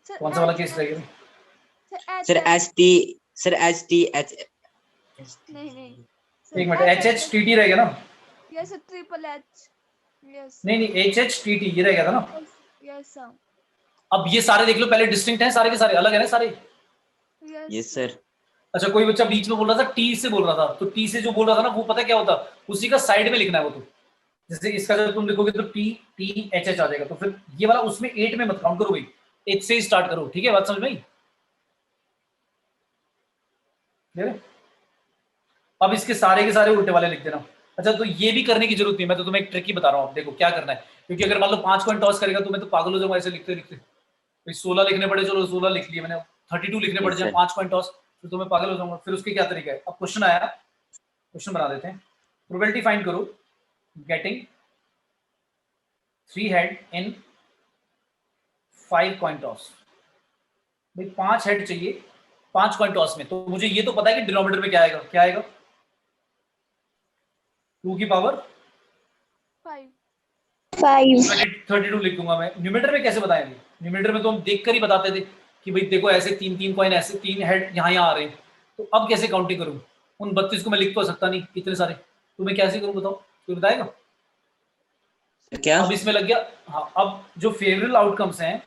Sir, कौन सा वाला H केस रह गया भाई? Sir, H sir H. H T. Sir H T H नहीं नहीं एक minute, H H T T रहेगा ना? यस ट्रिपल एच यस नहीं नहीं, एच एच टी टी ये रहेगा था ना? यस सर अब ये सारे देख लो पहले, डिस्टिंक्ट हैं सारे के सारे, अलग है ना सारे? Yes sir. अच्छा, कोई बच्चा बीच में बोल रहा था टी से बोल रहा था, तो टी से जो बोल रहा था ना वो पता क्या होता, उसी का साइड में लिखना है वो। तो जैसे इसका जब तुम लिखोगे तो टी टी एच एच आ जाएगा, तो फिर ये वाला उसमें 8 में मत काउंट करो भाई, एच से ही स्टार्ट करो, ठीक है? बात समझ में आई? क्लियर है? अब इसके सारे के सारे उल्टे वाले लिख देना। अच्छा, तो ये भी करने की जरूरत नहीं, मैं तो तुम्हें एक ट्रिक ही बता रहा हूँ, देखो क्या करना है, क्योंकि अगर मान लो 5 कॉइन टॉस करेगा तो मैं तो पागल हो जाऊंगा ऐसे लिखते लिखते। भाई 16 लिखने पड़े, चलो 16 लिख लिए मैंने, 32 लिखने पड़ Yes, जाए sir. 5 कॉइन टॉस, फिर तो मैं पागल हो जाऊंगा। फिर उसके क्या तरीका है? अब क्वेश्चन आया, क्वेश्चन बना देते हैं। प्रोबेबिलिटी फाइंड करो getting 3 head in 5 coin toss. भाई 5 हेड चाहिए 5 कॉइन टॉस में, तो मुझे ये तो पता है कि डिनोमिनेटर में क्या आएगा, क्या आएगा? 2 की पावर 5 5 32 लिख दूंगा मैं। न्यूमरेटर में कैसे बताएंगे? न्यूमरेटर में तो हम देखकर ही बताते थे कि भाई देखो ऐसे 3 कॉइन, ऐसे 3 हेड यहाँ यहाँ आ रहे हैं, तो अब कैसे काउंटिंग करूँ? उन 32 को मैं लिख तो सकता नहीं इतने सारे, तो मैं कैसे करूँ बताओ, कोई बताएगा? क्या? अब इसमें लग गया। हाँ, अब जो फेवरेबल आउटकम्स हैं,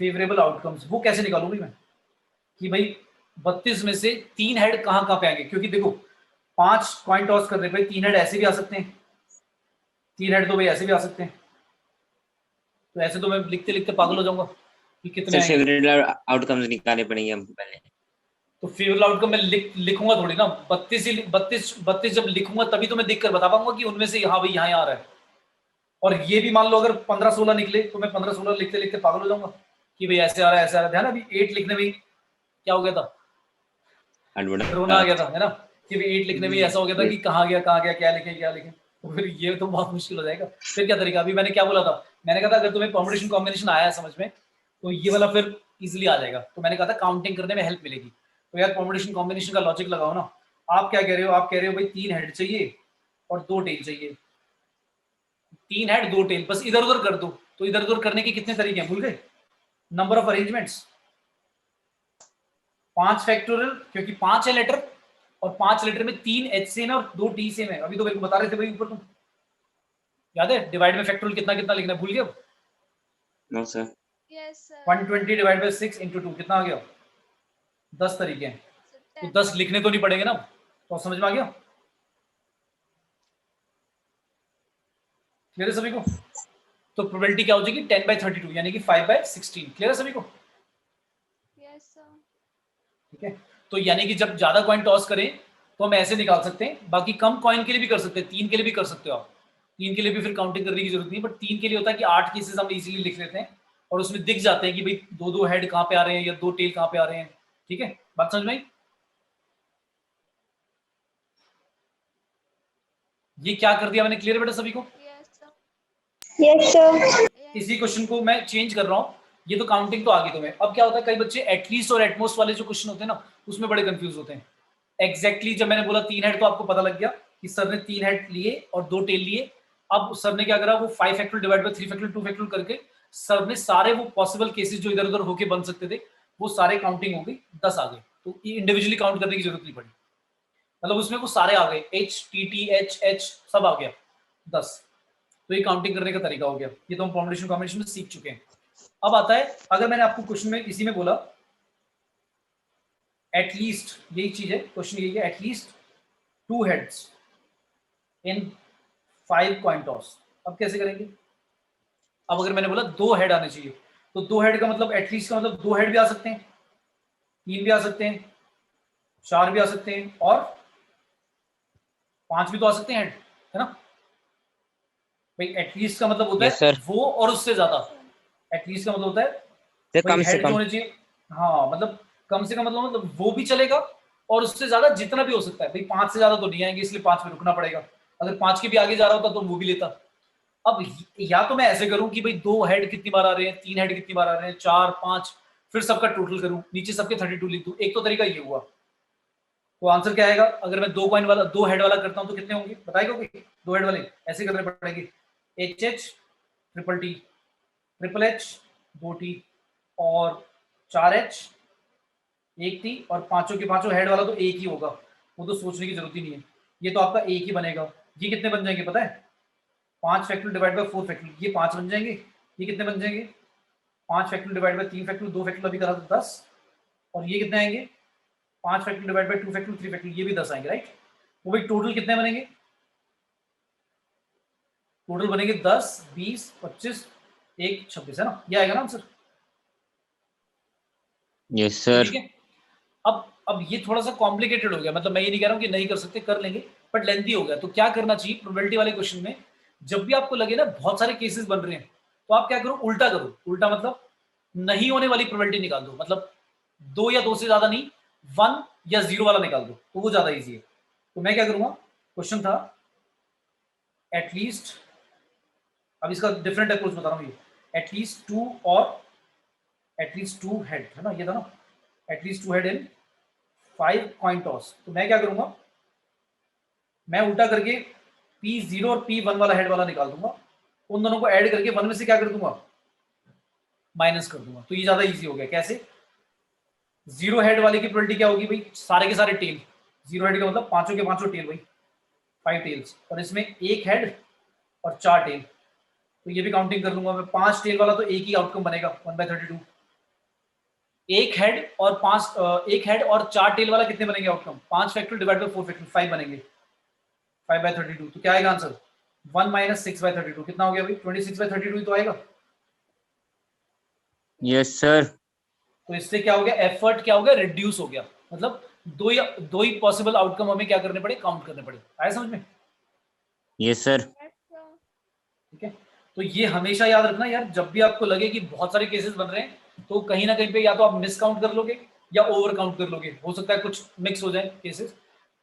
फेवरेबल आउटकम्स वो कैसे निकालूंगी मैं, कि भाई 32 में से 3 हेड कहाँ कहाँ पे आएंगे? क्योंकि देखो 5 कॉइन टॉस करने पे 3 हेड ऐसे भी आ सकते हैं, 3 हेड तो भाई ऐसे भी आ सकते हैं, तो ऐसे तो मैं लिखते लिखते पागल हो जाऊंगा कि कितने सर आएंगे। फेवरेट आउटकम्स निकालने पड़ेंगे हमको पहले। तो फेवरेबल आउटकम मैं लिखूंगा थोड़ी ना, 32 जब लिखूंगा तभी तो मैं देखकर बता पाऊंगा कि उनमें से हाँ भाई यहाँ आ रहा है। और ये भी मान लो अगर 15-16 निकले तो मैं 15-16 लिखते लिखते पागल हो जाऊंगा कि भाई ऐसे आ रहा है, ऐसे आ रहा है। ध्यान, अभी 8 लिखने में क्या हो गया था, रोना आ गया था, है ना, कि भाई 8 लिखने में ऐसा हो गया था कि कहाँ गया क्या लिखे क्या लिखे। तो फिर ये तो बहुत मुश्किल हो जाएगा। फिर क्या तरीका? अभी मैंने क्या बोला था, मैंने कहा था अगर तुम्हें परमुटेशन कॉम्बिनेशन आया है समझ में, तो ये वाला फिर इजिली आ जाएगा। तो मैंने कहा था काउंटिंग करने में हेल्प मिलेगी। तो यार परमुटेशन कॉम्बिनेशन का लॉजिक लगाओ ना। आप क्या कह रहे हो? आप कह रहे हो भाई 3 हेड चाहिए और 2 टेल चाहिए। 3 हेड 2 टेल, बस इधर उधर कर दो। तो इधर उधर करने के कितने तरीके हैं भूल गए? नंबर ऑफ अरेंजमेंट्स 5 फैक्टोरियल, क्योंकि 5 है लेटर, और 5 लेटर में 3 एच सेम है और 2 टी सेम है। अभी तो मेरे को बता रहे थे भाई ऊपर, तुम याद है डिवाइड में फैक्टोरियल कितना कितना लिखना है, भूल गए? No sir. Yes sir 120 divide by 6 into 2 कितना आ गया? 10 तरीके हैं, तो 10 लिखने तो नहीं पड़ेंगे ना। तो समझ में आ गया? क्लियर है सभी को? तो प्रोबेबिलिटी क्या हो जाएगी? 10/32 यानी कि 5/16। क्लियर है सभी को? यस सर ठीक है, तो यानी कि जब ज्यादा कॉइन टॉस करें तो हम ऐसे निकाल सकते हैं। बाकी कम कॉइन के लिए भी कर सकते हैं, 3 के लिए भी कर सकते हो आप। 3 के लिए भी फिर काउंटिंग करने की जरूरत नहीं है, बट 3 के लिए होता है कि 8 केसेस हम इजीली लिख लेते हैं और उसमें दिख जाते हैं कि भाई 2 हेड कहाँ पे आ रहे हैं या 2 टेल कहाँ पे आ रहे हैं। ठीक है, बात समझ में आई? ये क्या कर दिया मैंने, क्लियर बेटा सभी को? Yes sir Yes, sir. इसी क्वेश्चन को मैं चेंज कर रहा हूँ। ये तो काउंटिंग तो आ गई तुम्हें। अब क्या होता है, कई बच्चे एटलीस्ट और एटमोस्ट वाले जो क्वेश्चन होते हैं ना उसमें बड़े कंफ्यूज होते हैं। एग्जैक्टली जब मैंने बोला 3 हेड तो आपको पता लग गया कि सर ने 3 हेड लिए और 2 टेल लिए। अब सर ने क्या करा, वो 5 factorial divide by 3 factorial 2 factorial करके सर ने सारे वो पॉसिबल केसेस जो इधर उधर होके बन सकते थे वो सारे काउंटिंग हो गई, 10 आ गए। तो इंडिविजुअली काउंट करने की जरूरत नहीं पड़ी, मतलब उसमें वो सारे आ गए, H T T H H सब आ गया 10। तो ये काउंटिंग करने का तरीका हो गया। ये तो हम परमुटेशन कॉम्बिनेशन में सीख चुके हैं। अब आता है, अगर मैंने आपको क्वेश्चन में इसी में बोला एटलीस्ट, यही चीज है क्वेश्चन, यही है एटलीस्ट 2 हेड्स इन 5 कॉइन टॉस। अब कैसे करेंगे? अब अगर मैंने बोला 2 हेड आने चाहिए, तो 2 हेड का मतलब एटलीस्ट का मतलब 2 हेड भी आ सकते हैं, 3 भी आ सकते हैं, 4 भी आ सकते हैं और 5 भी तो आ सकते हैं हेड, है ना भाई? एटलीस्ट का मतलब होता यस है सर। वो और उससे ज्यादा। एटलीस्ट का मतलब होता है सर भाई कम से हेड जो कम। होने चाहिए। हाँ, मतलब कम से कम मतलब वो भी चलेगा और उससे ज्यादा जितना भी हो सकता है। भाई 5 से ज्यादा तो नहीं आएंगे, इसलिए 5 में रुकना पड़ेगा। अगर 5 के भी आगे जा रहा होता तो वो भी लेता। अब या तो मैं ऐसे करूं कि भाई 2 हेड कितनी बार आ रहे हैं, 3 हेड कितनी बार आ रहे हैं, 4 5, फिर सबका टोटल करूं, नीचे सबके 32 लिख दूं। एक तो तरीका ये हुआ। तो आंसर क्या आएगा? अगर मैं 2 कॉइन वाला 2 हेड वाला करता हूं तो कितने होंगे बताएगा कोई? 2 हेड वाले ऐसे करने पड़ेंगे, H H triple T, triple H 2 T और 4 एच 1 टी, और पांचों के पांचों हेड वाला तो एक ही होगा। वो तो सोचने की जरूरत ही नहीं है। ये तो आपका एक ही बनेगा। ये कितने बन जाएंगे पता है? 5 फैक्टोरियल डिवाइड बाय 4 फैक्टोरियल, ये 5 बन जाएंगे। ये कितने बन जाएंगे? 5 factorial divide by 3 factorial, 2 factorial अभी करा तो 10, और ये कितने आएंगे? 5 factorial divide by 2 factorial, 3 factorial, ये भी 10 आएंगे, राइट? तो भाई टोटल कितने बनेंगे? टोटल बनेंगे 10, 20, 25, 1, 26, है ना? ये आएगा ना आंसर? Yes sir. ठीक है। अब ये थोड़ा सा कॉम्प्लिकेटेड हो गया, मतलब मैं ये नहीं कह रहा हूँ कि नहीं कर सकते, कर लेंगे, बट लेंथी हो गया। तो क्या करना चाहिए प्रोबेबिलिटी वाले क्वेश्चन में, जब भी आपको लगे ना बहुत सारे केसेस बन रहे हैं, तो आप क्या करो, उल्टा करो। उल्टा मतलब नहीं होने वाली प्रोबेबिलिटी निकाल दो, मतलब 2 या 2 से ज्यादा नहीं, 1 या 0 वाला निकाल दो, तो वो ज्यादा ईजी है। तो मैं क्या करूंगा, क्वेश्चन था एटलीस्ट, अब इसका डिफरेंट अप्रोच बता रहा हूँ, ये एटलीस्ट 2 और एटलीस्ट 2 हेड, है ना, ये था ना, at least 2 head in 5 coin toss. तो मैं क्या करूंगा, मैं उल्टा करके P0 और P1 वाला हेड वाला निकाल दूंगा, उन दोनों को ऐड करके 1 में से क्या कर दूंगा, माइनस कर दूंगा। तो ये ज्यादा इजी हो गया। कैसे? 0 हेड वाले की प्रोबेबिलिटी क्या होगी भाई, सारे के सारे टेल, 0 हेड का मतलब पांचों के पांचों टेल भाई, 5 टेल्स, और इसमें 1 हेड और 4 टेल, तो ये भी काउंटिंग कर लूंगा मैं। 5 टेल वाला तो एक ही आउटकम बनेगा 1/32। एक हेड और 5, एक हेड और 4 टेल वाला कितने बनेंगे outcome, 5 factorial divide by 4 factorial, 5 बनेंगे, 5/32। तो क्या आएगा आंसर, 1 माइनस 6/32, कितना हो गया भाई, 26/32 ही तो आएगा। Yes sir. तो इससे क्या हो गया, एफर्ट क्या हो गया, रिड्यूस हो गया। मतलब दो ही पॉसिबल आउटकम हमें क्या करने पड़े, काउंट करने पड़े। आया समझ में? Yes sir. Yes, sir. ठीक है। तो ये हमेशा याद रखना यार, जब भी आपको लगे कि बहुत सारे केसेस बन रहे हैं, तो कहीं ना कहीं पे या तो आप मिस काउंट कर लोगे या ओवर काउंट कर लोगे, हो सकता है कुछ मिक्स हो जाए केसेस,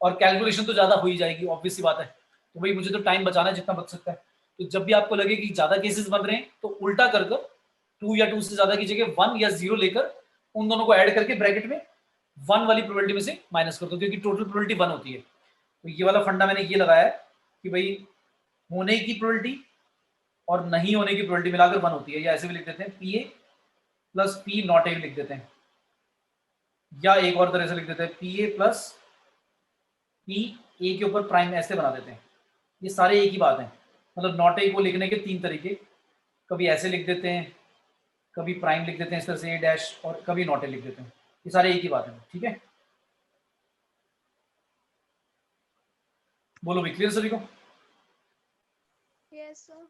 और कैलकुलेशन तो ज्यादा हो ही जाएगी, ऑब्वियस सी बात है। तो भाई मुझे तो टाइम बचाना है जितना बच सकता है। तो जब भी आपको लगे कि ज्यादा केसेस बन रहे हैं, तो उल्टा कर 2 या 2 से ज्यादा की जगह 1 या 0 लेकर उन दोनों को ऐड करके ब्रैकेट में 1 वाली प्रोबेबिलिटी में से माइनस कर दो, क्योंकि टोटल प्रोबेबिलिटी 1 होती है। तो ये वाला फंडा मैंने ये लगाया है कि भाई होने की प्रोबेबिलिटी और नहीं होने की प्रोबेबिलिटी मिलाकर 1 होती है, या ऐसे भी लिख देते हैं P A plus P not a लिख देते हैं, या एक और तरह से लिख देते हैं P A plus P A के ऊपर प्राइम, ऐसे बना देते हैं। ये सारे एक ही बात है। मतलब नॉट ए को लिखने के 3 तरीके, कभी ऐसे लिख देते हैं, कभी प्राइम लिख देते हैं इस तरह से ए डैश, और कभी नॉट ए लिख देते हैं। ये सारे एक ही बात है, ठीक है? बोलो भी, क्लियर सभी को? Yes, sir.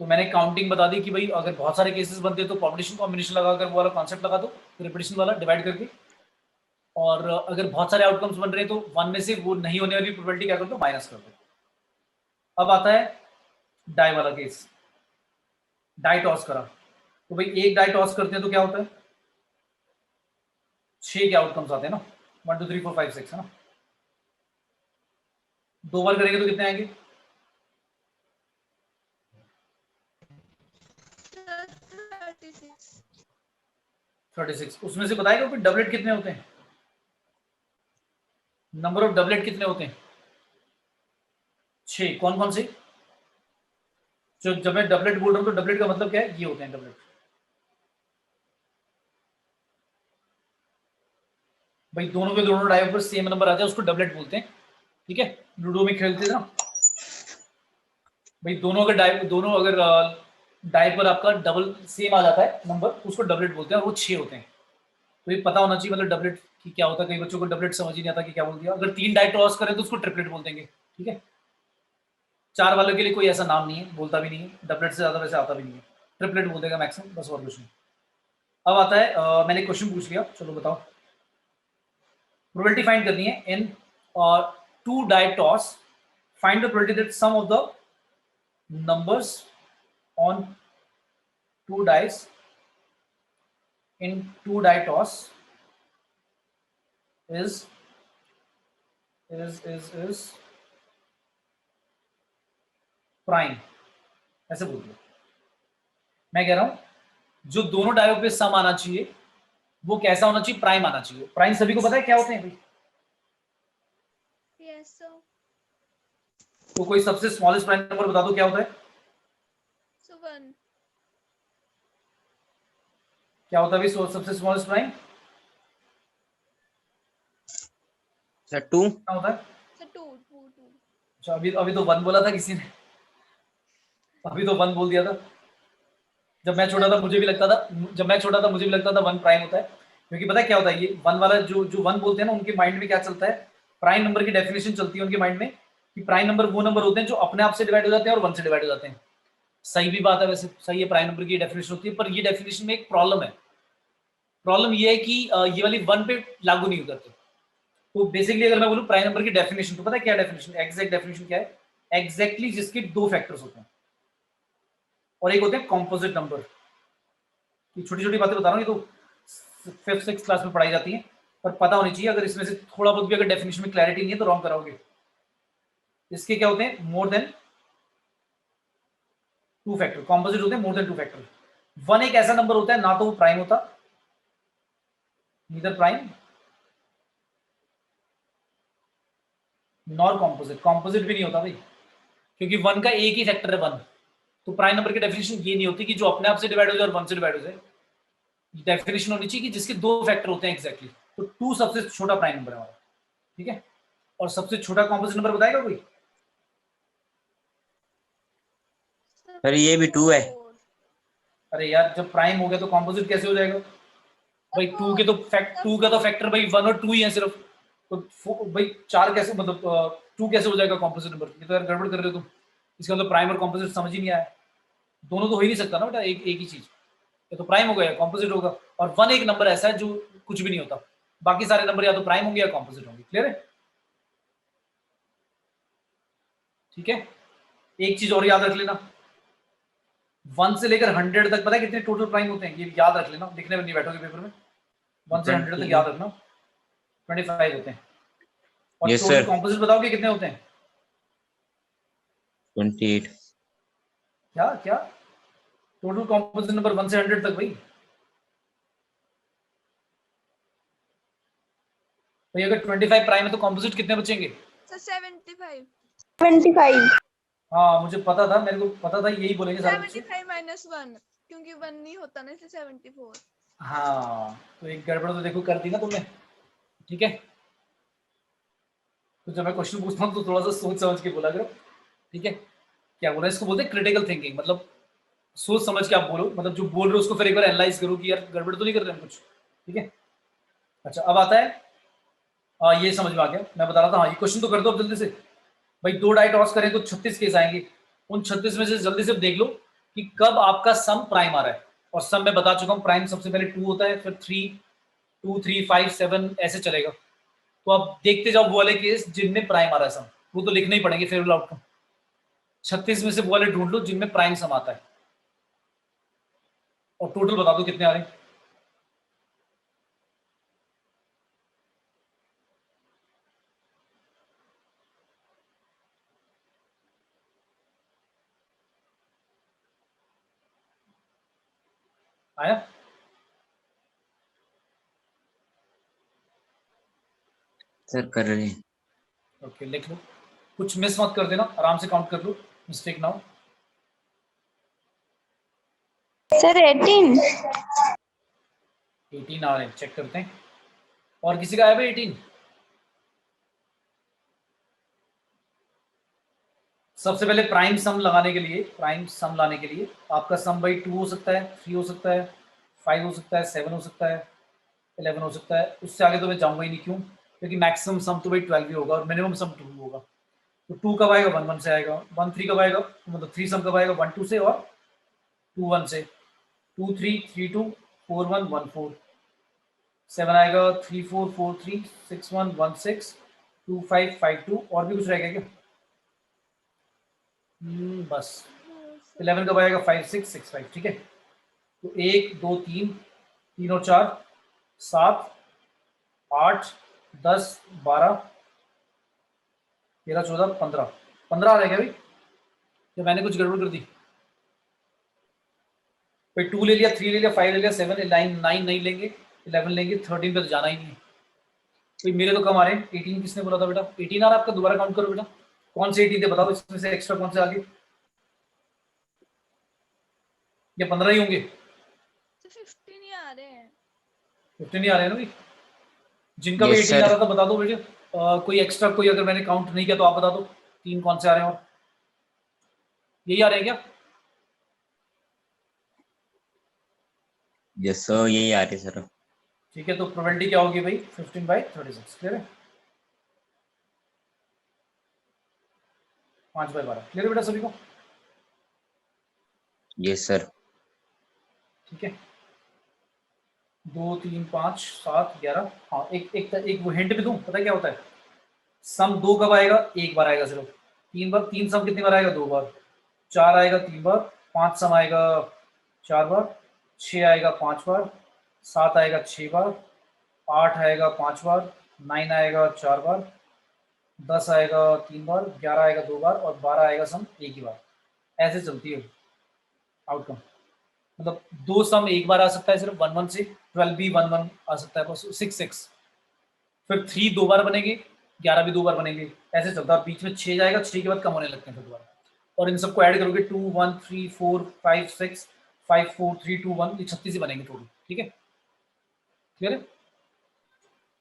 तो मैंने काउंटिंग बता दी कि भाई अगर बहुत सारे केसेस बनते हैं तो पॉपुलेशन कॉम्बिनेशन लगाकर वो वाला कॉन्सेप्ट लगा दो, रिपीटेशन वाला डिवाइड करके। और अगर बहुत सारे आउटकम्स बन रहे हैं तो 1 में से वो नहीं होने वाली प्रोबेबिलिटी क्या कर दो, माइनस कर दो। अब आता है डाई वाला केस, डाई टॉस करा। तो भाई एक डाई टॉस करते हैं तो क्या होता है, 6 के आउटकम्स आते हैं ना, 1 2 3 4 5 6, है ना? 2 बार करेंगे तो कितने आएंगे, Sir, 36. 36। उसमें से बताएगा कि डबलेट कितने होते हैं, नंबर ऑफ डबलेट कितने होते हैं, 6। कौन कौन से? जो जब मैं डबलेट बोल रहा हूँ तो डबलेट का मतलब क्या है, ये होते हैं डबलेट। भाई दोनों के दोनों डाई पर सेम नंबर आ जाए उसको डबलेट बोलते हैं, ठीक है? लूडो में खेलते हैं ना भाई, दोनों अगर डाई पर आपका डबल सेम आ जाता है नंबर, उसको डबलेट बोलते हैं, और वो 6 होते हैं। तो ये पता होना चाहिए, मतलब डबलेट की क्या होता है। कई बच्चों को डबलेट समझ ही नहीं आता कि क्या बोल दिया। अगर 3 डाई टॉस करें तो उसको ट्रिपलेट बोल देंगे, ठीक है? 4 वालों के लिए कोई ऐसा नाम नहीं है, बोलता भी नहीं है, डबलेट से ज्यादा वैसे आता भी नहीं है, ट्रिपलेट बोल देगा मैक्सिमम, बस और कुछ नहीं। अब आता है मैंने क्वेश्चन पूछ लिया, चलो बताओ। प्रोबेबिलिटी फाइंड करनी है in 2 die toss, find the probability that sum of the numbers on 2 dice in 2 die toss is prime, ऐसे बोल दो। मैं कह रहा हूं जो दोनों डायों पे सम आना चाहिए वो कैसा होना चाहिए, प्राइम आना चाहिए। प्राइम सभी को पता है क्या होते हैं भाई? Yes, sir. तो कोई सबसे स्मॉलेस्ट प्राइम नंबर बता दो क्या होता है, So 1. क्या होता है भाई सबसे स्मॉलेस्ट प्राइम? सर 2 क्या होता है? सर 2 2 2 अच्छा, अभी अभी तो 1 बोला था किसी ने, अभी तो 1 बोल दिया था। जब मैं छोटा था मुझे भी लगता था, जब मैं छोटा था मुझे भी लगता था 1 प्राइम होता है, क्योंकि पता है क्या होता है, ये 1 वाला जो जो 1 बोलते हैं ना, उनके माइंड में क्या चलता है, प्राइम नंबर की डेफिनेशन चलती है उनके माइंड में कि प्राइम नंबर वो नंबर होते हैं जो अपने आप से डिवाइड हो जाते हैं और 1 से डिवाइड हो जाते हैं। सही भी बात है, वैसे सही है, प्राइम नंबर की डेफिनेशन होती है, पर ये डेफिनेशन में एक प्रॉब्लम है। प्रॉब्लम ये है कि ये वाली 1 पे लागू नहीं करते। तो बेसिकली अगर मैं बोलूं प्राइम नंबर की डेफिनेशन, तो पता है क्या डेफिनेशन, एग्जैक्ट डेफिनेशन क्या है, एग्जैक्टली जिसके 2 फैक्टर्स होते हैं और एक होते हैं कॉम्पोजिट नंबर। ये छोटी छोटी बातें बता रहा हूँ, ये तो 5th 6th क्लास में पढ़ाई जाती है, पर पता होनी चाहिए। अगर इसमें से थोड़ा बहुत भी अगर डेफिनेशन में क्लैरिटी नहीं है तो रॉन्ग कराओगे। इसके क्या होते हैं, मोर देन 2 फैक्टर, कॉम्पोजिट होते हैं मोर देन 2 फैक्टर। 1 एक ऐसा नंबर होता है ना तो वो प्राइम होता, neither prime nor composite, composite भी नहीं होता भाई, क्योंकि 1 का एक ही फैक्टर है 1। तो प्राइम नंबर की डेफिनेशन ये नहीं होती कि जो अपने आप से डिवाइड हो जाए और 1 से डिवाइड हो जाए। डेफिनेशन होनी चाहिए कि जिसके 2 फैक्टर होते हैं एग्जैक्टली। तो 2 सबसे छोटा प्राइम नंबर है हमारा, ठीक है। और सबसे छोटा कॉम्पोजिट नंबर बताएगा कोई? सर ये भी 2 है। 4 अरे यार, जब प्राइम हो गया तो कॉम्पोजिट कैसे हो जाएगा भाई? 2 के तो फैक्ट 2 का तो फैक्टर भाई 1 और 2 ही है सिर्फ। तो भाई 4 कैसे, मतलब 2 कैसे हो जाएगा कॉम्पोजिट नंबर? ये तो यार गड़बड़ कर रहे हो तुम। इसका मतलब प्राइम और कॉम्पोजिट समझ ही नहीं आया। दोनों तो हो ही नहीं सकता ना बेटा, एक ही चीज। ये तो प्राइम होगा या कॉम्पोजिट होगा। और 1 एक नंबर ऐसा है जो कुछ भी नहीं होता, बाकी सारे नंबर या तो प्राइम होंगे या कॉम्पोजिट होंगे। क्लियर है? ठीक है। एक चीज और याद रख लेना, 1 से लेकर 100 तक पता है कितने टोटल प्राइम होते हैं? ये याद रख लेना, लिखने में नहीं बैठोगे पेपर में। 1 से 100 तक याद रखना, 25 होते हैं। और यस टोटल सर। कॉम्पोजिट बताओगे कितने होते हैं? 28। क्या क्या? टोटल कॉम्पोजिट नंबर 1 से 100 तक भाई। भाई अगर 25 प्राइम है तो कॉम्पोजिट कितने बचेंगे? सर 75 25. हाँ मुझे पता था, मेरे को पता था यही बोलेंगे सारे बच्चे। 75 माइनस 1 क्योंकि 1 नहीं होता ना, इसलिए 74। हाँ तो एक गड़बड़ तो देखो कर दी ना तुमने, ठीक है। तो जब मैं क्वेश्चन पूछता हूँ तो थोड़ा सा सोच समझ के बोला करो, ठीक है। क्या बोला, इसको बोलते हैं क्रिटिकल थिंकिंग, मतलब सोच समझ के आप बोलो, मतलब जो बोल रहे हो उसको फिर एक बार एनालाइज करो कि यार गड़बड़ तो नहीं कर रहे हैं कुछ, ठीक है। अच्छा अब आता है, ये समझ में आ गया, मैं बता रहा था। हाँ ये क्वेश्चन तो कर दो अब जल्दी से। भाई 2 डाई टॉस करें तो 36 केस आएंगे। उन 36 में से जल्दी से देख लो कि कब आपका सम प्राइम आ रहा है। और सम मैं बता चुका हूँ, प्राइम सबसे पहले 2 होता है, फिर 3, 2 3 5 7 ऐसे चलेगा। तो आप देखते जाओ वो वाले केस जिनमें प्राइम आ रहा है सम, वो तो लिखने ही पड़ेंगे फेवरेट आउटकम। 36 में से वो वाले ढूंढ लो जिनमें प्राइम सम आता है, और टोटल बता दो कितने आ रहे हैं। आया? सर कर रहे हैं। ओके लिख लो, कुछ मिस मत कर देना, आराम से काउंट कर लो, मिस्टेक ना हो। Sir, 18. 18 आ रहे हैं, चेक करते हैं। और किसी का आया भाई 18? सबसे पहले प्राइम सम लगाने के लिए, प्राइम सम लाने के लिए आपका सम भाई 2 हो सकता है, 3 हो सकता है, 5 हो सकता है, 7 हो सकता है, 11 हो सकता है। उससे आगे तो मैं जाऊंगा ही नहीं, क्यों? क्योंकि मैक्सिमम सम तो भाई 12 ही होगा और मिनिमम सम 2 होगा। तो 2 कब आएगा? 1 1 से आएगा। 1 3 कब आएगा? मतलब 3 सम कब आएगा? 1 2 से और 2 1 से। 2 3 3 2 4 1 1 4। 7 आएगा 3 4 4 3 6 1 1 6 2 5 5 2। और भी कुछ रहेगा क्या? बस। 11 कब आएगा? 5 6 6 5, ठीक है। तो 1 2 3 3 और 4 7 8 10 12 13 14 15 15 आ रहा है क्या भाई? या मैंने कुछ गड़बड़ कर दी? भाई 2 ले लिया, 3 ले लिया, 5 ले लिया, 7 9 नहीं लेंगे, 11 लेंगे, 13 पे तो जाना ही नहीं। भाई मेरे तो कम आ रहे हैं। 18 किसने बोला था बेटा? 18 आ रहा है आपका? दोबारा काउंट करो बेटा, कौन से 18 थे बताओ, इसमें से एक्स्ट्रा कौन से आगे? या 15 ही होंगे? तो 15 ही आ रहे हैं। 15 ही आ रहे हैं ना भाई? जिनका भी यस 18 आ सर। रहा था बता दो बेटे। कोई एक्स्ट्रा, कोई अगर मैंने काउंट नहीं किया तो आप बता दो 3 कौन से आ रहे हैं और यही आ रहे हैं क्या? यस सर, यही आ रही सर। ठीक है, तो प्रोबेबिलिटी क्या होगी भाई? 15/36, क्लियर है? 5/12, क्लियर है बेटा सभी को? Yes sir. ठीक है, 2 3 5 7 11। हाँ, एक वो हिंट भी दूं, पता है क्या होता है? सम 2 कब आएगा? एक बार आएगा सिर्फ। 3 बार, 3 सम कितनी बार आएगा? 2 बार। 4 आएगा 3 बार। 5 सम आएगा 4 बार। 6 आएगा 5 बार। 7 आएगा 6 बार। 8 आएगा 5 बार। 9 आएगा 4 बार। 10 आएगा 3 बार। 11 आएगा 2 बार और 12 आएगा सम एक ही बार। ऐसे चलती है आउटकम। मतलब 2 सम एक बार आ सकता है सिर्फ 1 1 से, 12 भी 1 1 आ सकता है बस, 6 6। फिर 3 2 बार बनेंगे, 11 भी 2 बार बनेंगे, ऐसे चलता है। बीच में 6 जाएगा, 6 के बाद कम होने लगते हैं फिर दोबारा। और इन सबको ऐड करोगे 2 1 3 4 5 6 5 4 3 2 1, ये 36 ही बनेंगे टोटल। ठीक है, क्लियर है?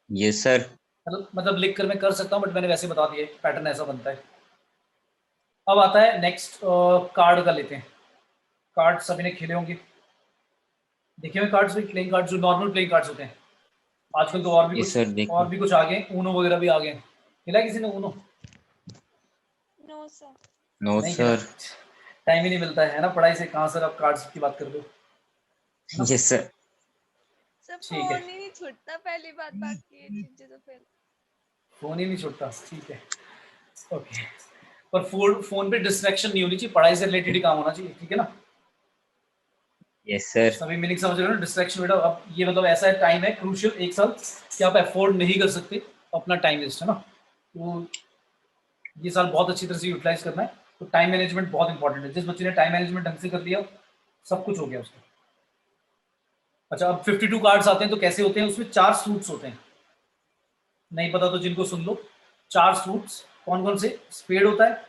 Yes sir. मतलब लिख कर मैं कर सकता हूँ, बट मैंने वैसे बता दिया, पैटर्न ऐसा बनता है। अब आता है नेक्स्ट, कार्ड का लेते हैं। कार्ड सभी ने खेले होंगे, देखे हुए कार्ड्स भी, प्लेइंग कार्ड, जो नॉर्मल प्लेइंग कार्ड्स होते हैं। आजकल तो और भी यस सर, कुछ देखिए। और भी कुछ आ गए, ऊनो वगैरह भी आ गए। खेला किसी ने ऊनो? No sir. नो नहीं खेला, सर। टाइम ही नहीं मिलता है ना पढ़ाई से, कहाँ सर आप कार्ड्स की बात कर दो। Yes sir. सर ठीक है, फोन ही नहीं छूटता पहली बात, बाकी ये चीजें तो फिर फोन ही नहीं छूटता, ठीक है, ओके। पर फोन पे डिस्ट्रैक्शन नहीं होनी चाहिए, पढ़ाई से रिलेटेड ही काम होना चाहिए, ठीक है ना? Yes sir. सभी मीनिंग समझ रहे हो ना? डिस्ट्रैक्शन बेटा, अब ये मतलब ऐसा है, टाइम है क्रूशियल, एक साल कि आप अफोर्ड नहीं कर सकते अपना टाइम वेस्ट, है ना? तो ये साल बहुत अच्छी तरह से यूटिलाइज करना है। तो टाइम मैनेजमेंट बहुत इंपॉर्टेंट है। जिस बच्चे ने टाइम मैनेजमेंट ढंग से कर लिया, सब कुछ हो गया उसका। अच्छा, अब 52 कार्ड्स आते हैं, तो कैसे होते हैं? उसमें 4 सूट्स होते हैं, नहीं पता तो जिनको सुन लो। 4 सूट्स कौन कौन से? स्पेड होता है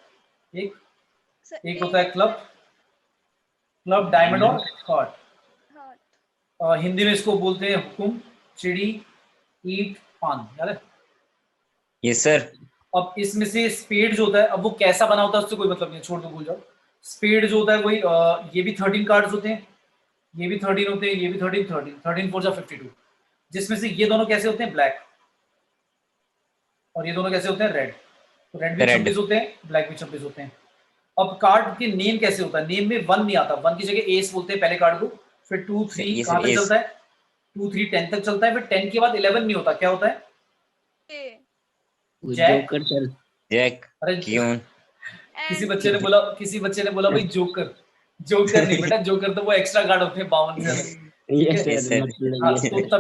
एक, सर एक होता है क्लब, क्लब डायमंड और हार्ट। हार्ट। हिंदी में इसको बोलते हैं हुकुम, चिड़ी, ईट, पान, याद है? Yes sir. अब इसमें से स्पेड जो होता है, अब वो कैसा बना होता है उससे कोई मतलब नहीं, छोड़ दो, भूल जाओ। स्पेड जो होता है वही, ये भी 13 कार्ड्स होते हैं, ये भी 13 होते हैं, ये भी 13, 13 13 4 52। जिसमें से ये दोनों कैसे होते हैं? ब्लैक। और ये दोनों कैसे होते हैं? रेड। तो रेड भी रेड। 26 होते हैं, ब्लैक भी 26 होते हैं। अब कार्ड के नेम कैसे होता है? नेम में 1 नहीं आता, 1 की जगह एस बोलते हैं पहले कार्ड को। फिर 2 3 ये सर कहाँ तक एस। चलता है? 2 3 10 तक चलता है। फिर 10 के बाद 11 नहीं होता, क्या होता है? ए जैक। Joker sir. जैक। अरे क्यून। एंड किसी बच्चे ने बोला भाई जोकर। जोकर नहीं बेटा, जोकर तो वो एक्स्ट्रा कार्ड होते हैं 52 से अलग, ठीक यस है? Yes sir, sir. मतलब हाँ,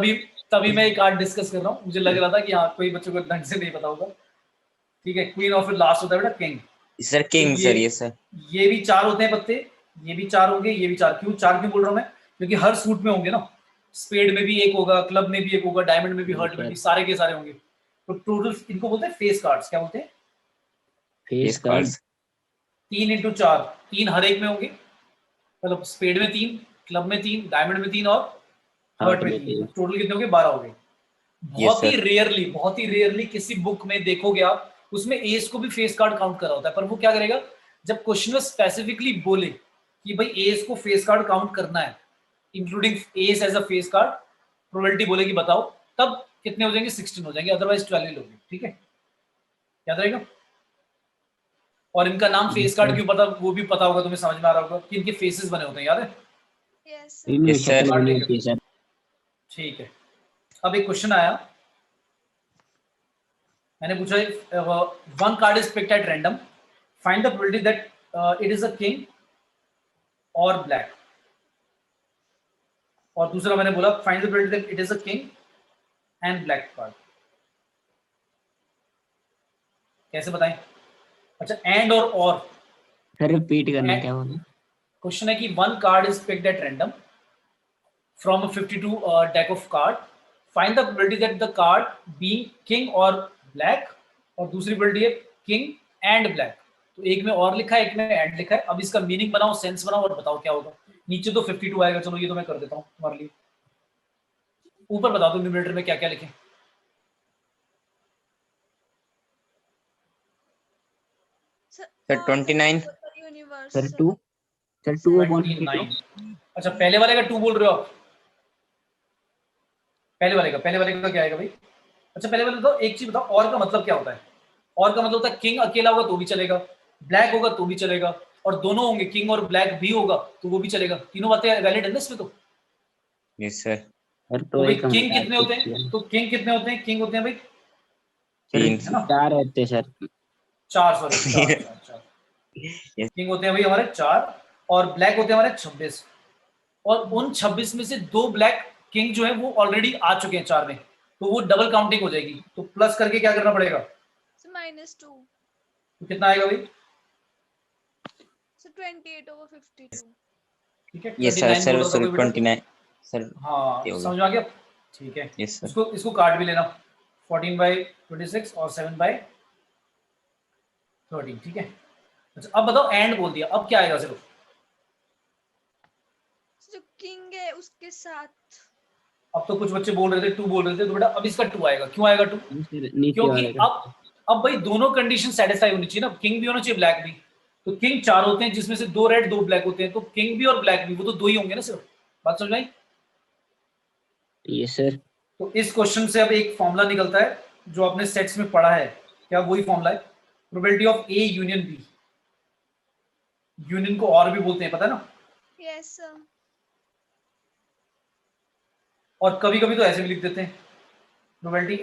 ये तो तभी मैं ये कार्ड डिस्कस कर रहा हूँ, मुझे लग रहा था कि हाँ कोई बच्चों को ढंग से नहीं पता होगा। ठीक है, क्वीन, और फिर लास्ट होता है बेटा किंग। सर तो किंग सर, यस सर। ये भी 4 होते हैं पत्ते, ये भी 4 होंगे, ये भी 4। क्यों 4 क्यों बोल रहा हूँ मैं? क्योंकि हर सूट में होंगे ना, स्पेड में भी एक होगा, क्लब में भी एक होगा, डायमंड में भी, यस हर्ट में सर। भी, सारे के सारे होंगे। तो टोटल इनको बोलते हैं फेस कार्ड्स। क्या बोलते हैं? Face face card. Cards. 3 into 4, 3 हर एक में होंगे। मतलब स्पेड में 3, क्लब में 3, डायमंड में 3 और हर्ट हार्ट में में 3। थे। तो टोटल कितने हो गए? 12 हो गए। Yes sir. बहुत ही रेयरली किसी बुक में देखोगे आप, उसमें एज को भी फेस कार्ड काउंट करा होता है। पर वो क्या करेगा, जब क्वेश्चन में स्पेसिफिकली बोले कि भाई एज को फेस कार्ड काउंट करना है, including as as a face card, probability बोलेगी बताओ, तब कितने हो जाएंगे? 16 हो जाएंगे, अदरवाइज 12 लोगे। ठीक है, याद रहेगा? और इनका नाम फेस यस कार्ड सर। क्यों पता, वो भी पता होगा, तुम्हें समझ में आ रहा होगा कि इनके फेसेस बने होते हैं, याद है? Yes sir. इनमें यस शक्ल सर। बनी होती है सर। ठीक है, अब एक क्वेश्चन आया, मैंने पूछा, one card is picked at random, find the probability that it is a king और ब्लैक। और दूसरा मैंने बोला find the probability that it is a king and black card. कैसे बताएं? अच्छा, एंड और सर रिपीट करना, क्या बोला? क्वेश्चन है कि one card is picked at random from a 52 deck of card, find the probability that the card being king और black, और दूसरी probability है king and black। तो एक में और लिखा है, एक में एंड लिखा है। अब इसका मीनिंग बनाओ, सेंस बनाओ और बताओ क्या होगा। नीचे तो 52 आएगा, चलो ये तो मैं कर देता हूँ तुम्हारे लिए। ऊपर बता दो न्यूमरेटर में क्या क्या लिखे। Sir 29 universal sir 2 sir 2 upon 29। अच्छा पहले वाले का 2 बोल रहे हो आप? पहले वाले का क्या आएगा भाई? अच्छा पहले वाले बताओ, एक चीज बताओ, और का मतलब क्या होता है? और का मतलब होता है किंग अकेला होगा तो भी चलेगा, ब्लैक होगा तो भी चलेगा, और दोनों होंगे किंग और ब्लैक भी होगा तो वो भी चलेगा। तीनों बातें वैलिड है ना इसमें तो? यस सर सर तो तो भाई एक हम किंग कितने होते हैं? तो किंग कितने होते हैं? किंग होते हैं भाई सर 3 है ना, 4 रहते सर। 4, sorry 4 Yes. किंग होते हैं भाई हमारे 4, और ब्लैक होते हैं हमारे 26, और उन 26 में से 2 ब्लैक किंग जो है वो ऑलरेडी आ चुके हैं 4 में, तो वो डबल काउंटिंग हो जाएगी, तो प्लस करके क्या करना पड़ेगा? -2 तो कितना आएगा भाई? so 28/52 ठीक है, यस सर 29 बोल सर रहा था सर कोई बेटा? 29 सर हाँ ये हो गया। समझ में आ गया। ठीक है, यस सर इसको काट भी लेना, 14/26 और 7/13। ठीक है, अच्छा अब बताओ एंड बोल दिया, अब क्या आएगा सिर्फ? जो किंग है उसके साथ अब तो कुछ बच्चे बोल रहे थे 2 बोल रहे थे, तो बेटा अब इसका 2 आएगा। क्यों आएगा 2? सर नीचे क्योंकि वाले का अब भाई दोनों कंडीशन सेटिस्फाई होनी चाहिए ना, किंग भी होना चाहिए ब्लैक भी। तो किंग 4 होते हैं जिसमें से 2 रेड 2 ब्लैक होते हैं, तो किंग भी और ब्लैक भी वो तो 2 ही होंगे ना सिर्फ। बात समझ में आई? Yes sir. तो इस क्वेश्चन से अब एक फॉर्मूला निकलता है जो आपने सेट्स में पढ़ा है, क्या वही फॉर्मूला है? Probability of A union B. Union को और भी बोलते हैं, पता है ना? यस सर और कभी कभी तो ऐसे भी लिख देते हैं, probability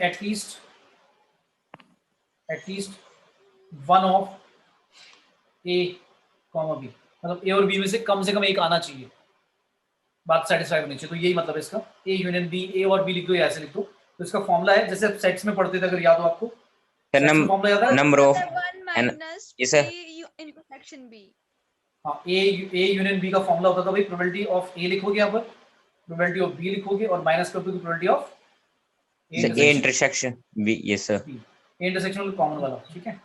at least one of A comma B, मतलब ए और बी में से कम एक आना चाहिए, बात सेटिस्फाई होनी चाहिए। तो यही मतलब है इसका, ए यूनियन बी, ए और बी लिख दो या ऐसे लिख दो। तो इसका फॉर्मूला है, जैसे आप सेट्स में पढ़ते थे, अगर याद हो आपको, सर सेट्स में फॉर्मूला याद है? Number of 1 yes sir - intersection B. हाँ, ए यूनियन बी का फॉर्मूला होता था भाई, प्रोबेबिलिटी ऑफ ए लिखोगे यहाँ पर, प्रोबेबिलिटी ऑफ बी लिखोगे और माइनस कर दोगे probability of sir A intersection B. Yes sir B, A intersection common वाला। ठीक है,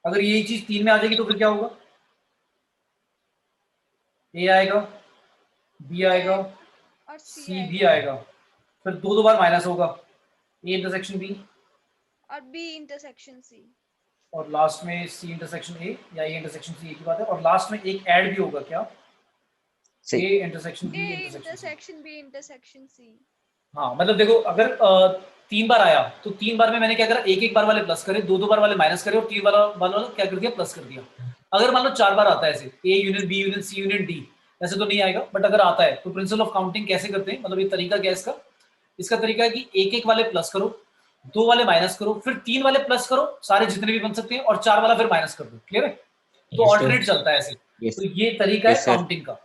अगर यही चीज 3 में आ जाएगी तो फिर क्या होगा? ए आएगा, बी आएगा, और सी भी आएगा, फिर 2 बार माइनस होगा, ए इंटरसेक्शन बी और बी इंटरसेक्शन सी। और लास्ट में सी इंटरसेक्शन ए, या ए इंटरसेक्शन सी एक ही बात है, और लास्ट में एक ऐड भी होगा, क्या? A intersection B A intersection intersection B intersection C. हाँ मतलब देखो, अगर 3 बार आया तो 3 बार में मैंने क्या करा, एक बार वाले प्लस करे, 2 बार वाले माइनस करे, और 3 बार वाला क्या कर दिया, प्लस कर दिया। अगर मान लो 4 बार आता है ऐसे, A union B union C union D, ऐसे तो नहीं आएगा, बट अगर आता है तो प्रिंसिपल ऑफ काउंटिंग कैसे करते हैं, मतलब ये तरीका क्या है इसका? इसका तरीका है कि एक वाले प्लस करो, 2 वाले माइनस करो, फिर 3 वाले प्लस करो, सारे जितने भी बन सकते हैं, और 4 वाला फिर माइनस कर दो। क्लियर है? तो Yes, sir. ऑल्टरनेट चलता है ऐसे। Yes. तो ये तरीका है Yes, sir. काउंटिंग का।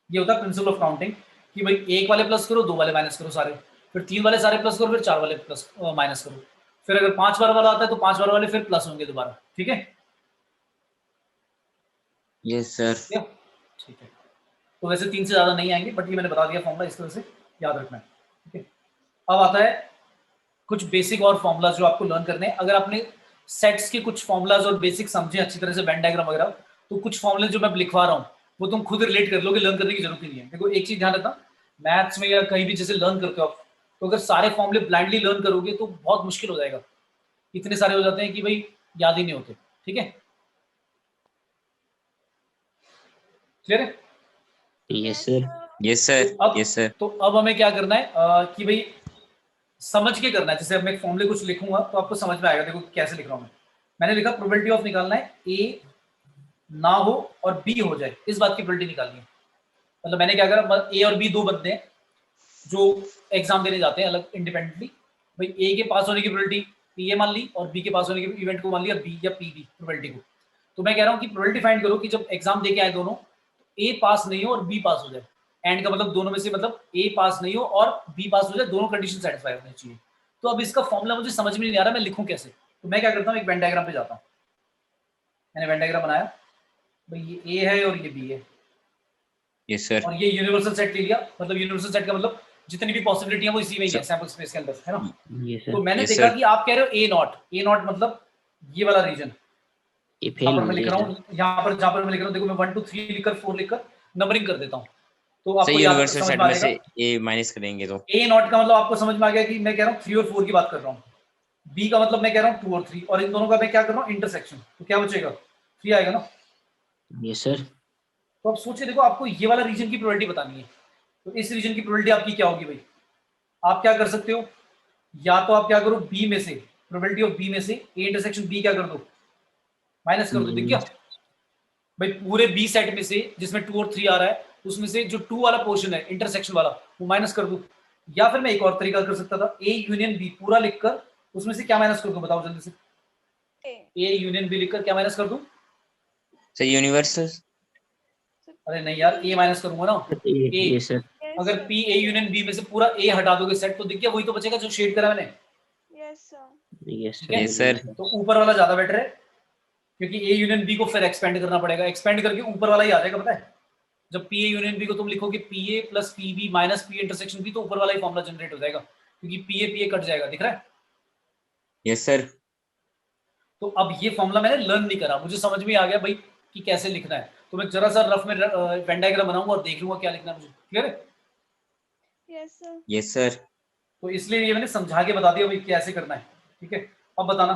ये होता है प्रिंसिपल ऑफ काउंटिंग, कि भाई एक वाले प्लस करो, 2 वाले माइनस करो सारे, फिर 3 वाले सारे प्लस करो, फिर 4 वाले प्लस माइनस करो, फिर अगर 5 बार वाला आता है तो 5 बार वाले फिर प्लस होंगे दोबारा। ठीक है? यस सर ठीक है, तो वैसे 3 से ज्यादा नहीं आएंगे, बट ये मैंने बता दिया फॉर्मूला, इस तरह से याद रखना है। ठीक है, अब आता है कुछ बेसिक और फॉर्मूलाज जो आपको लर्न करने हैं। अगर आपने सेट्स के कुछ फॉर्मूलाज और बेसिक समझे अच्छी तरह से, वेन डायग्राम वगैरह, तो कुछ फॉर्मूले जो मैं लिखवा रहा हूँ वो तुम खुद रिलेट कर लोगे, लर्न करने की जरूरत ही नहीं है। देखो एक चीज ध्यान रखना, मैथ्स में या कहीं भी जैसे लर्न करते हो आप, तो अगर सारे फॉर्मूले ब्लाइंडली लर्न करोगे तो बहुत मुश्किल हो जाएगा, इतने सारे हो जाते हैं कि भाई याद ही नहीं होते। ठीक है, क्लियर है? Yes sir. यस सर अब यस सर तो अब हमें क्या करना है कि भाई समझ के करना है। जैसे अब मैं फॉर्मूले कुछ लिखूंगा तो आपको समझ में आएगा। देखो कैसे लिख रहा हूं मैं, मैंने लिखा प्रोबेबिलिटी ऑफ निकालना है ए ना हो और बी हो जाए, इस बात की प्रोबेबिलिटी निकालनी है। मतलब मैंने क्या करा, ए और बी 2 बंदे हैं जो एग्जाम देने जाते हैं अलग इंडिपेंडेंटली, भाई ए के पास होने की प्रोबेबिलिटी पी ए मान ली, और बी के पास होने की इवेंट को मान लिया बी या पी बी प्रोबेबिलिटी को। तो मैं कह रहा हूँ कि प्रोबेबिलिटी फाइंड करो कि जब एग्जाम दे के आए दोनों, ए पास नहीं हो और बी पास हो जाए। एंड का मतलब दोनों में से, मतलब ए पास नहीं हो और बी पास हो जाए, दोनों कंडीशन सेटिस्फाई होनी चाहिए। तो अब इसका फॉर्मूला मुझे समझ में नहीं आ रहा, मैं लिखूं कैसे? तो मैं क्या करता हूँ, एक वेन डायग्राम पे जाता हूँ। मैंने वेन डायग्राम बनाया, भाई ये ए है और ये बी है, यस सर और ये यूनिवर्सल सेट ले लिया। मतलब यूनिवर्सल सेट का मतलब जितनी भी पॉसिबिलिटी है वो इसी में ही है, सैंपल स्पेस के अंदर, है ना? यस तो सर। मैंने Yes, देखा sir. कि आप कह रहे हो ए नॉट मतलब ये वाला रीजन, ये यहाँ फेल पर हो मैं लिख रहा जाएगा। हूँ, जहाँ पर मैं लिख रहा हूँ, देखो मैं 1 2 3 लिखकर 4 लिखकर नंबरिंग कर देता हूँ, तो सर आपको याद यूनिवर्सल समझ सेट में आ में से जाएगा। ए माइनस करेंगे तो ए नॉट का मतलब आपको समझ में आ गया कि मैं कह रहा हूँ 3 और 4 की बात कर रहा हूँ। बी का मतलब मैं कह रहा हूँ 2 और 3, और इन दोनों का मैं क्या कर रहा हूँ, इंटरसेक्शन, तो क्या बचेगा, 3 आएगा ना। Yes sir. तो अब सोचिए, देखो आपको ये वाला रीजन की प्रोबेबिलिटी बतानी है, तो इस रीजन की प्रोबेबिलिटी आपकी क्या होगी भाई, आप क्या कर सकते हो, या तो आप क्या करो, बी में से प्रोबेबिलिटी ऑफ बी में से ए इंटरसेक्शन बी क्या कर दो, माइनस कर दो, दिख गया भाई, पूरे बी सेट में से जिसमें 2 और 3 आ रहा है, उसमें से जो 2 वाला पोर्शन है इंटरसेक्शन वाला, वो माइनस कर दो। या फिर मैं एक और तरीका कर सकता था, ए यूनियन बी पूरा लिखकर उसमें से क्या माइनस कर दूं, बताओ जल्दी से, ए यूनियन बी लिखकर क्या माइनस कर दूं, सर यूनिवर्सल। अरे नहीं यार, ए माइनस करूंगा ना, ए, यस सर। अगर पी ए यूनियन बी में से पूरा ए हटा दोगे सेट, तो दिख गया, वही तो बचेगा जो शेड करा मैंने, यस ठीक है? सर। तो ऊपर वाला ज्यादा बेटर है, क्योंकि ए यूनियन बी को फिर एक्सपेंड करना पड़ेगा, एक्सपेंड करके ऊपर वाला ही आ जाएगा, पता है, जब पी ए यूनियन बी को तुम लिखोगे P A plus P B minus P intersection B, तो ऊपर वाला ही फॉर्मूला जनरेट हो जाएगा, क्योंकि पी ए कट जाएगा, दिख रहा है? Yes sir. तो अब ये फॉर्मूला मैंने लर्न नहीं करा, मुझे समझ में आ गया भाई कि कैसे लिखना है, तो मैं जरा सा रफ में वेन डायग्राम बनाऊंगा और देख लूंगा क्या लिखना है मुझे, क्लियर है? Yes sir. तो इसलिए ये मैंने समझा के बता दिया भाई कैसे करना है, ठीक है? अब बताना,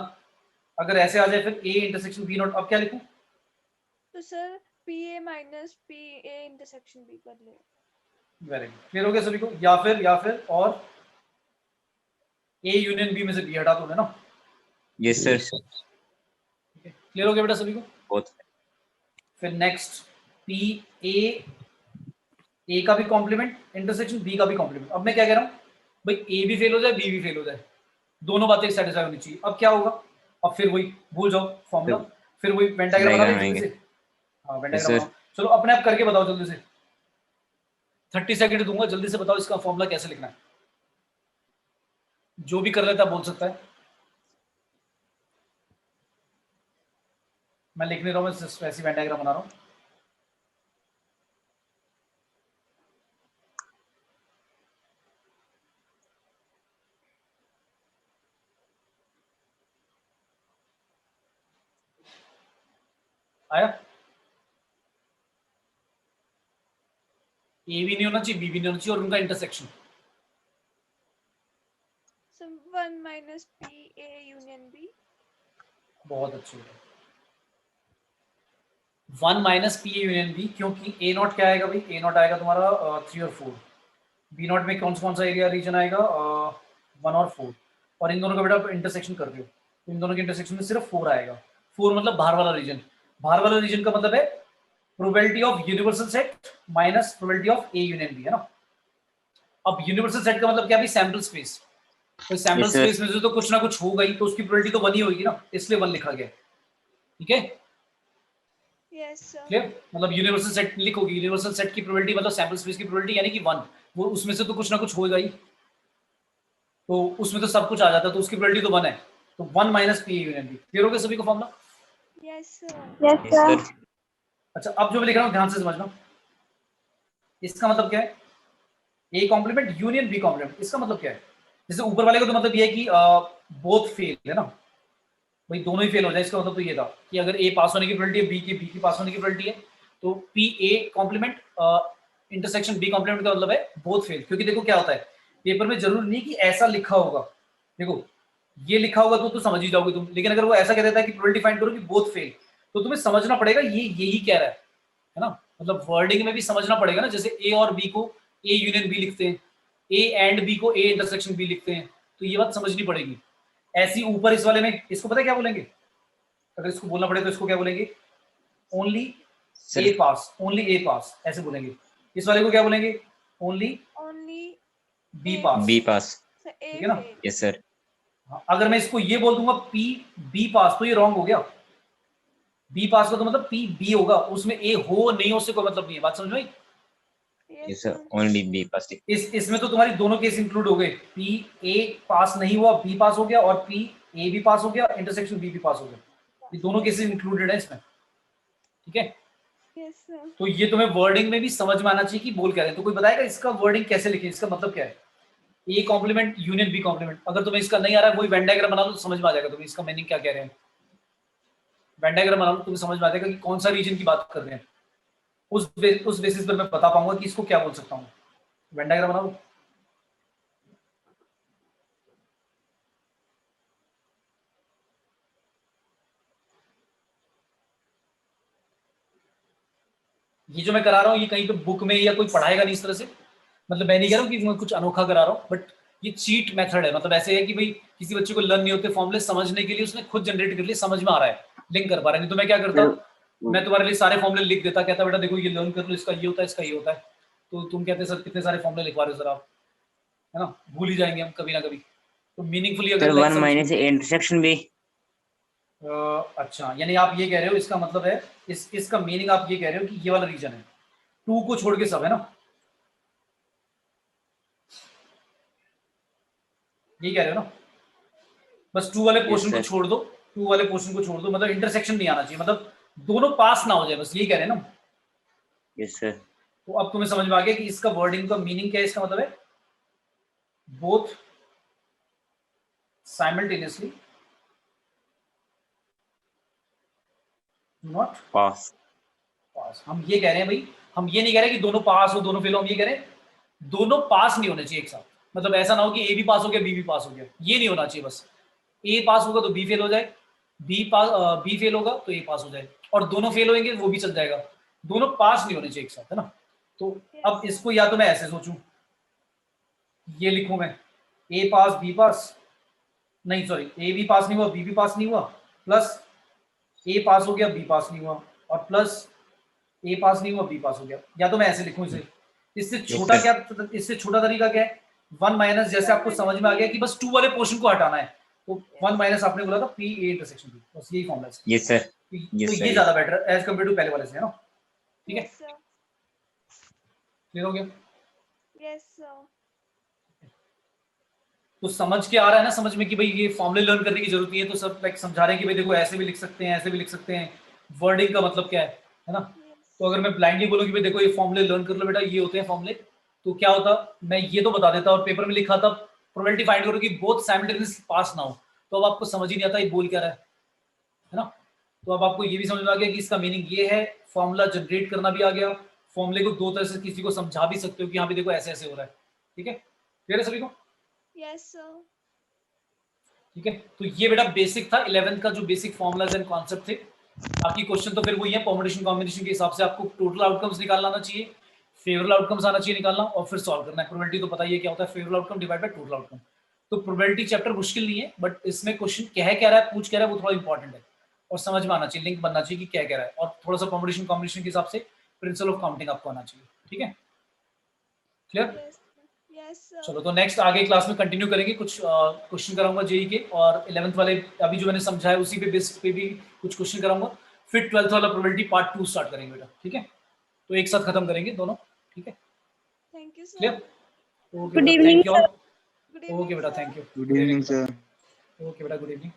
अगर ऐसे आ जाए फिर ए इंटरसेक्शन बी नॉट, अब क्या लिखूं? तो sir P A minus P A intersection B कर ले। वेरी गुड, क्लियर हो गया सभी को? या फिर और ए यूनियन बी में से बी हटा दोगे ना, यस सर। ठीक है? क्लियर हो गया बेटा सभी को? बहुत। फिर नेक्स्ट पी ए का भी कॉम्प्लीमेंट इंटरसेक्शन बी का भी कॉम्प्लीमेंट। अब मैं क्या कह रहा हूँ भाई, ए भी फेल हो जाए बी भी फेल हो जाए, दोनों बातें सेटिस्फाई होनी चाहिए। अब क्या होगा, अब फिर वही भूल जाओ फॉर्मूला, फिर वही वेन डायग्राम बना दे जल्दी से। हाँ वेन Yes, डायग्राम sir. बनाओ, चलो अपने आप करके बताओ जल्दी से, 30 सेकंड दूंगा, जल्दी से बताओ इसका फॉर्मूला कैसे लिखना है, जो भी कर लेता बोल सकता है, मैं लिख नहीं रहा हूँ, मैं वैसी वेन डायग्राम बना रहा हूँ। आया? ए भी नहीं होना चाहिए, बी भी नहीं होना चाहिए, और उनका intersection. So 1 minus P A union B. बहुत अच्छी है, 1 minus P A union B, क्योंकि ए नॉट क्या आएगा भाई, ए नॉट आएगा तुम्हारा 3 और 4, बी नॉट में कौन सा एरिया रीजन आएगा 1 और 4, और इन दोनों का बेटा इंटरसेक्शन कर दो, तो इन दोनों के इंटरसेक्शन में सिर्फ 4 आएगा, 4 मतलब बाहर वाला रीजन, बाहर वाला रीजन का मतलब है probability of universal set minus probability of A union B, है ना? अब यूनिवर्सल सेट का मतलब क्या भाई, सैंपल स्पेस, तो सैंपल Yes, sir. स्पेस में से तो कुछ ना कुछ होगा ही, तो उसकी प्रोबेबिलिटी तो 1 ही होगी ना, इसलिए 1 लिखा गया, ठीक है? Yes sir. क्लियर? मतलब यूनिवर्सल सेट लिखोगे, यूनिवर्सल सेट की प्रोबेबिलिटी मतलब सैंपल स्पेस की प्रोबेबिलिटी यानी कि 1, वो उसमें से तो कुछ ना कुछ होगा ही, तो उसमें तो सब कुछ आ जाता है, तो उसकी प्रोबेबिलिटी तो 1 है, तो 1 minus P union B. Clear हो गया सभी को formula? Yes sir. Yes, Yes, sir. sir. अच्छा, अब जो मैं लिख रहा हूँ ध्यान से समझना, इसका मतलब क्या है, A complement union B complement, इसका मतलब क्या है, जैसे ऊपर वाले का तो मतलब ये है कि बोथ फेल है ना, भाई दोनों ही फेल हो जाए, इसका मतलब तो ये था कि अगर ए पास होने की प्रोबेबिलिटी है, बी की पास होने की प्रोबेबिलिटी है, तो P A complement intersection B complement का मतलब है बोथ फेल, क्योंकि देखो क्या होता है पेपर में, जरूरी नहीं कि ऐसा लिखा होगा, देखो ये लिखा होगा तो समझ ही जाओगे तुम, लेकिन अगर वो ऐसा कह देता है कि प्रोबेबिलिटी फाइंड करो कि बोथ फेल, तो तुम्हें समझना पड़ेगा ये यही कह रहा है ना, मतलब वर्डिंग में भी समझना पड़ेगा ना, जैसे ए और बी को ए यूनियन बी लिखते हैं, ए एंड बी को ए इंटरसेक्शन बी लिखते हैं, तो ये बात समझनी पड़ेगी। ऐसी ऊपर इस वाले में इसको पता है क्या बोलेंगे, अगर इसको बोलना पड़े तो इसको क्या बोलेंगे, only Sir. A pass, only A pass ऐसे बोलेंगे। इस वाले को क्या बोलेंगे, only Only B A pass, B pass. So A ठीक है ना? fail. Yes, sir. हाँ, अगर मैं इसको ये बोल दूंगा पी बी पास, तो ये रॉन्ग हो गया, बी पास का तो मतलब पी बी होगा, उसमें ए हो नहीं हो से कोई मतलब नहीं है, बात समझ में आई? Yes Yes, sir. sir. Only B pass. इसमें तो तुम्हारी दोनों केस इंक्लूड हो गए, पी ए पास नहीं हुआ बी पास हो गया, और पी ए भी पास हो गया इंटरसेक्शन बी भी पास हो गया, ये दोनों केसेस इंक्लूडेड है इसमें, ठीक है? Yes sir. तो ये तुम्हें वर्डिंग में भी समझ में आना चाहिए कि बोल क्या रहे हैं, तो कोई बताएगा इसका वर्डिंग कैसे लिखे, इसका मतलब क्या है, A complement union B complement, अगर तुम्हें इसका नहीं आ रहा है, वही वेन डायग्राम बना लो तो समझ में आ जाएगा तुम्हें इसका मीनिंग क्या कह रहे हैं, वेन डायग्राम बना लो तुम्हें समझ में आ जाएगा कि कौन सा रीजन की बात कर रहे हैं, उस बेसिस पर मैं बता पाऊंगा कि इसको क्या बोल सकता हूँ। वेन डायग्राम बना लो, ये जो मैं करा रहा हूँ ये कहीं पे बुक में या कोई पढ़ाएगा नहीं इस तरह से, मतलब मैं नहीं कह रहा हूँ कि मैं कुछ अनोखा करा रहा हूँ, बट ये चीट मेथड है। मतलब ऐसे है कि भाई किसी बच्चे को लर्न नहीं होते फॉर्मूले समझने के लिए, उसने खुद जनरेट कर लिए, समझ में आ रहा है, लिंक कर पा रहा है। नहीं तो मैं क्या करता, मैं तुम्हारे लिए सारे फॉर्मूले लिख देता, कहता बेटा देखो ये लर्न कर लो, इसका ये होता है, इसका ये होता है, तो तुम कहते सर कितने सारे फॉर्मूले लिखवा रहे हो सर आप, है ना, भूल ही जाएंगे हम कभी ना कभी। तो मीनिंगफुली सर अगर 1 माइनस इंटरसेक्शन भी। अच्छा, यानी आप ये कह रहे हो, इसका मतलब है इसका मीनिंग आप ये कह रहे हो कि ये वाला रीजन है, 2 को छोड़ के सब, है ना, ये कह रहे हो ना, बस 2 वाले पोर्शन को छोड़ दो, 2 वाले पोर्शन को छोड़ दो, मतलब इंटरसेक्शन नहीं आना चाहिए, मतलब दोनों पास ना हो जाए, बस यही कह रहे हैं ना। Yes sir. तो अब तुम्हें समझ में आ गया कि इसका वर्डिंग का मीनिंग क्या है, इसका मतलब है बोथ साइमल्टेनियसली नॉट पास। पास। हम ये कह रहे हैं भाई, हम ये नहीं कह रहे कि दोनों पास हो दोनों फेल हो, हम ये कह रहे हैं दोनों पास नहीं होने चाहिए एक साथ। मतलब ऐसा ना हो कि ए भी पास हो गया बी भी पास हो गया, ये नहीं होना चाहिए। बस ए पास होगा तो बी फेल हो जाए, बी फेल होगा तो ए पास हो जाए, और दोनों फेल होंगे वो भी चल जाएगा, दोनों पास नहीं होने चाहिए एक साथ, है ना। तो अब इसको या तो मैं ऐसे सोचूं, ये लिखूं मैं ए पास बी पास, नहीं सॉरी, ए भी पास नहीं हुआ बी भी पास नहीं हुआ, प्लस ए पास हो गया बी पास नहीं हुआ, और प्लस ए पास नहीं हुआ बी पास हो गया। या तो मैं ऐसे लिखूं इसे, इससे छोटा क्या, इससे छोटा तरीका क्या है, 1 माइनस, जैसे आपको समझ में आ गया कि बस 2 वाले पोर्शन को हटाना है, तो 1 माइनस आपने बोला था पी ए इंटरसेक्शन बी, बस यही फॉर्मूला है। Yes sir. तो ये ज्यादा बेटर एज कम्पेयर टू पहले वाले से, है ना। ठीक है, Yes, sir. क्लियर हो गया। Yes, sir. तो समझ के आ रहा है ना, समझ में कि भाई ये फॉर्मूले लर्न करने की जरूरत नहीं है, तो सब लाइक समझा रहे हैं कि भाई देखो ऐसे भी लिख सकते हैं, ऐसे भी लिख सकते हैं, वर्डिंग का मतलब क्या है ना। Yes. तो अगर मैं ब्लाइंडली बोलूँ कि भाई देखो ये फॉर्मूले लर्न कर लो बेटा, ये होते हैं फॉर्मूले, तो क्या होता, मैं ये तो बता देता और पेपर में लिखा था प्रोबेबिलिटी फाइंड करो कि बोथ साइमल्टेनियसली पास ना हो, तो अब आपको समझ ही नहीं आता ये बोल क्या रहा है ना। तो अब आपको ये भी समझ में आ गया कि इसका मीनिंग ये है, फॉर्मूला जनरेट करना भी आ गया, फॉर्मूले को 2 तरह से किसी को समझा भी सकते हो कि हाँ भी देखो ऐसे ऐसे हो रहा है। ठीक है, क्लियर है सभी को। Yes, sir. ठीक है, तो ये बेटा बेसिक था 11th का, जो बेसिक फॉर्मुलाज एंड कॉन्सेप्ट थे। बाकी क्वेश्चन तो फिर वही है, परम्यूटेशन कॉम्बिनेशन के हिसाब से आपको टोटल आउटकम्स निकालना आना चाहिए, फेवरेबल आउटकम्स आना चाहिए निकालना, और फिर सॉल्व करना है। प्रोबेबिलिटी तो पता ही है क्या होता है, favourable outcome divide by total outcome. तो प्रोबेबिलिटी चैप्टर मुश्किल नहीं है, बट इसमें क्वेश्चन कह रहा है, पूछ कह रहा है, वो थोड़ा इंपॉर्टेंट है और समझ में आना चाहिए, लिंक बनना चाहिए कि क्या कह रहा है, और थोड़ा सा परम्यूटेशन कॉम्बिनेशन के हिसाब से प्रिंसिपल ऑफ काउंटिंग आपको आना चाहिए। ठीक है, clear. Yes, sir. Yes, sir. चलो, तो नेक्स्ट आगे क्लास में कंटिन्यू करेंगे, कुछ क्वेश्चन कराऊंगा जेई के, और 11th वाले अभी जो मैंने समझाया उसी पे बेस पे भी कुछ क्वेश्चन कराऊंगा, फिर 12th वाला प्रोबेबिलिटी पार्ट 2 स्टार्ट करेंगे बेटा। ठीक है, तो एक साथ खत्म करेंगे दोनों। ठीक है, Thank you, sir. Clear. Okay Good बेटा, evening, thank you all. Good evening, okay बेटा, sir. Thank you. Good evening, sir. Okay बेटा, गुड इवनिंग।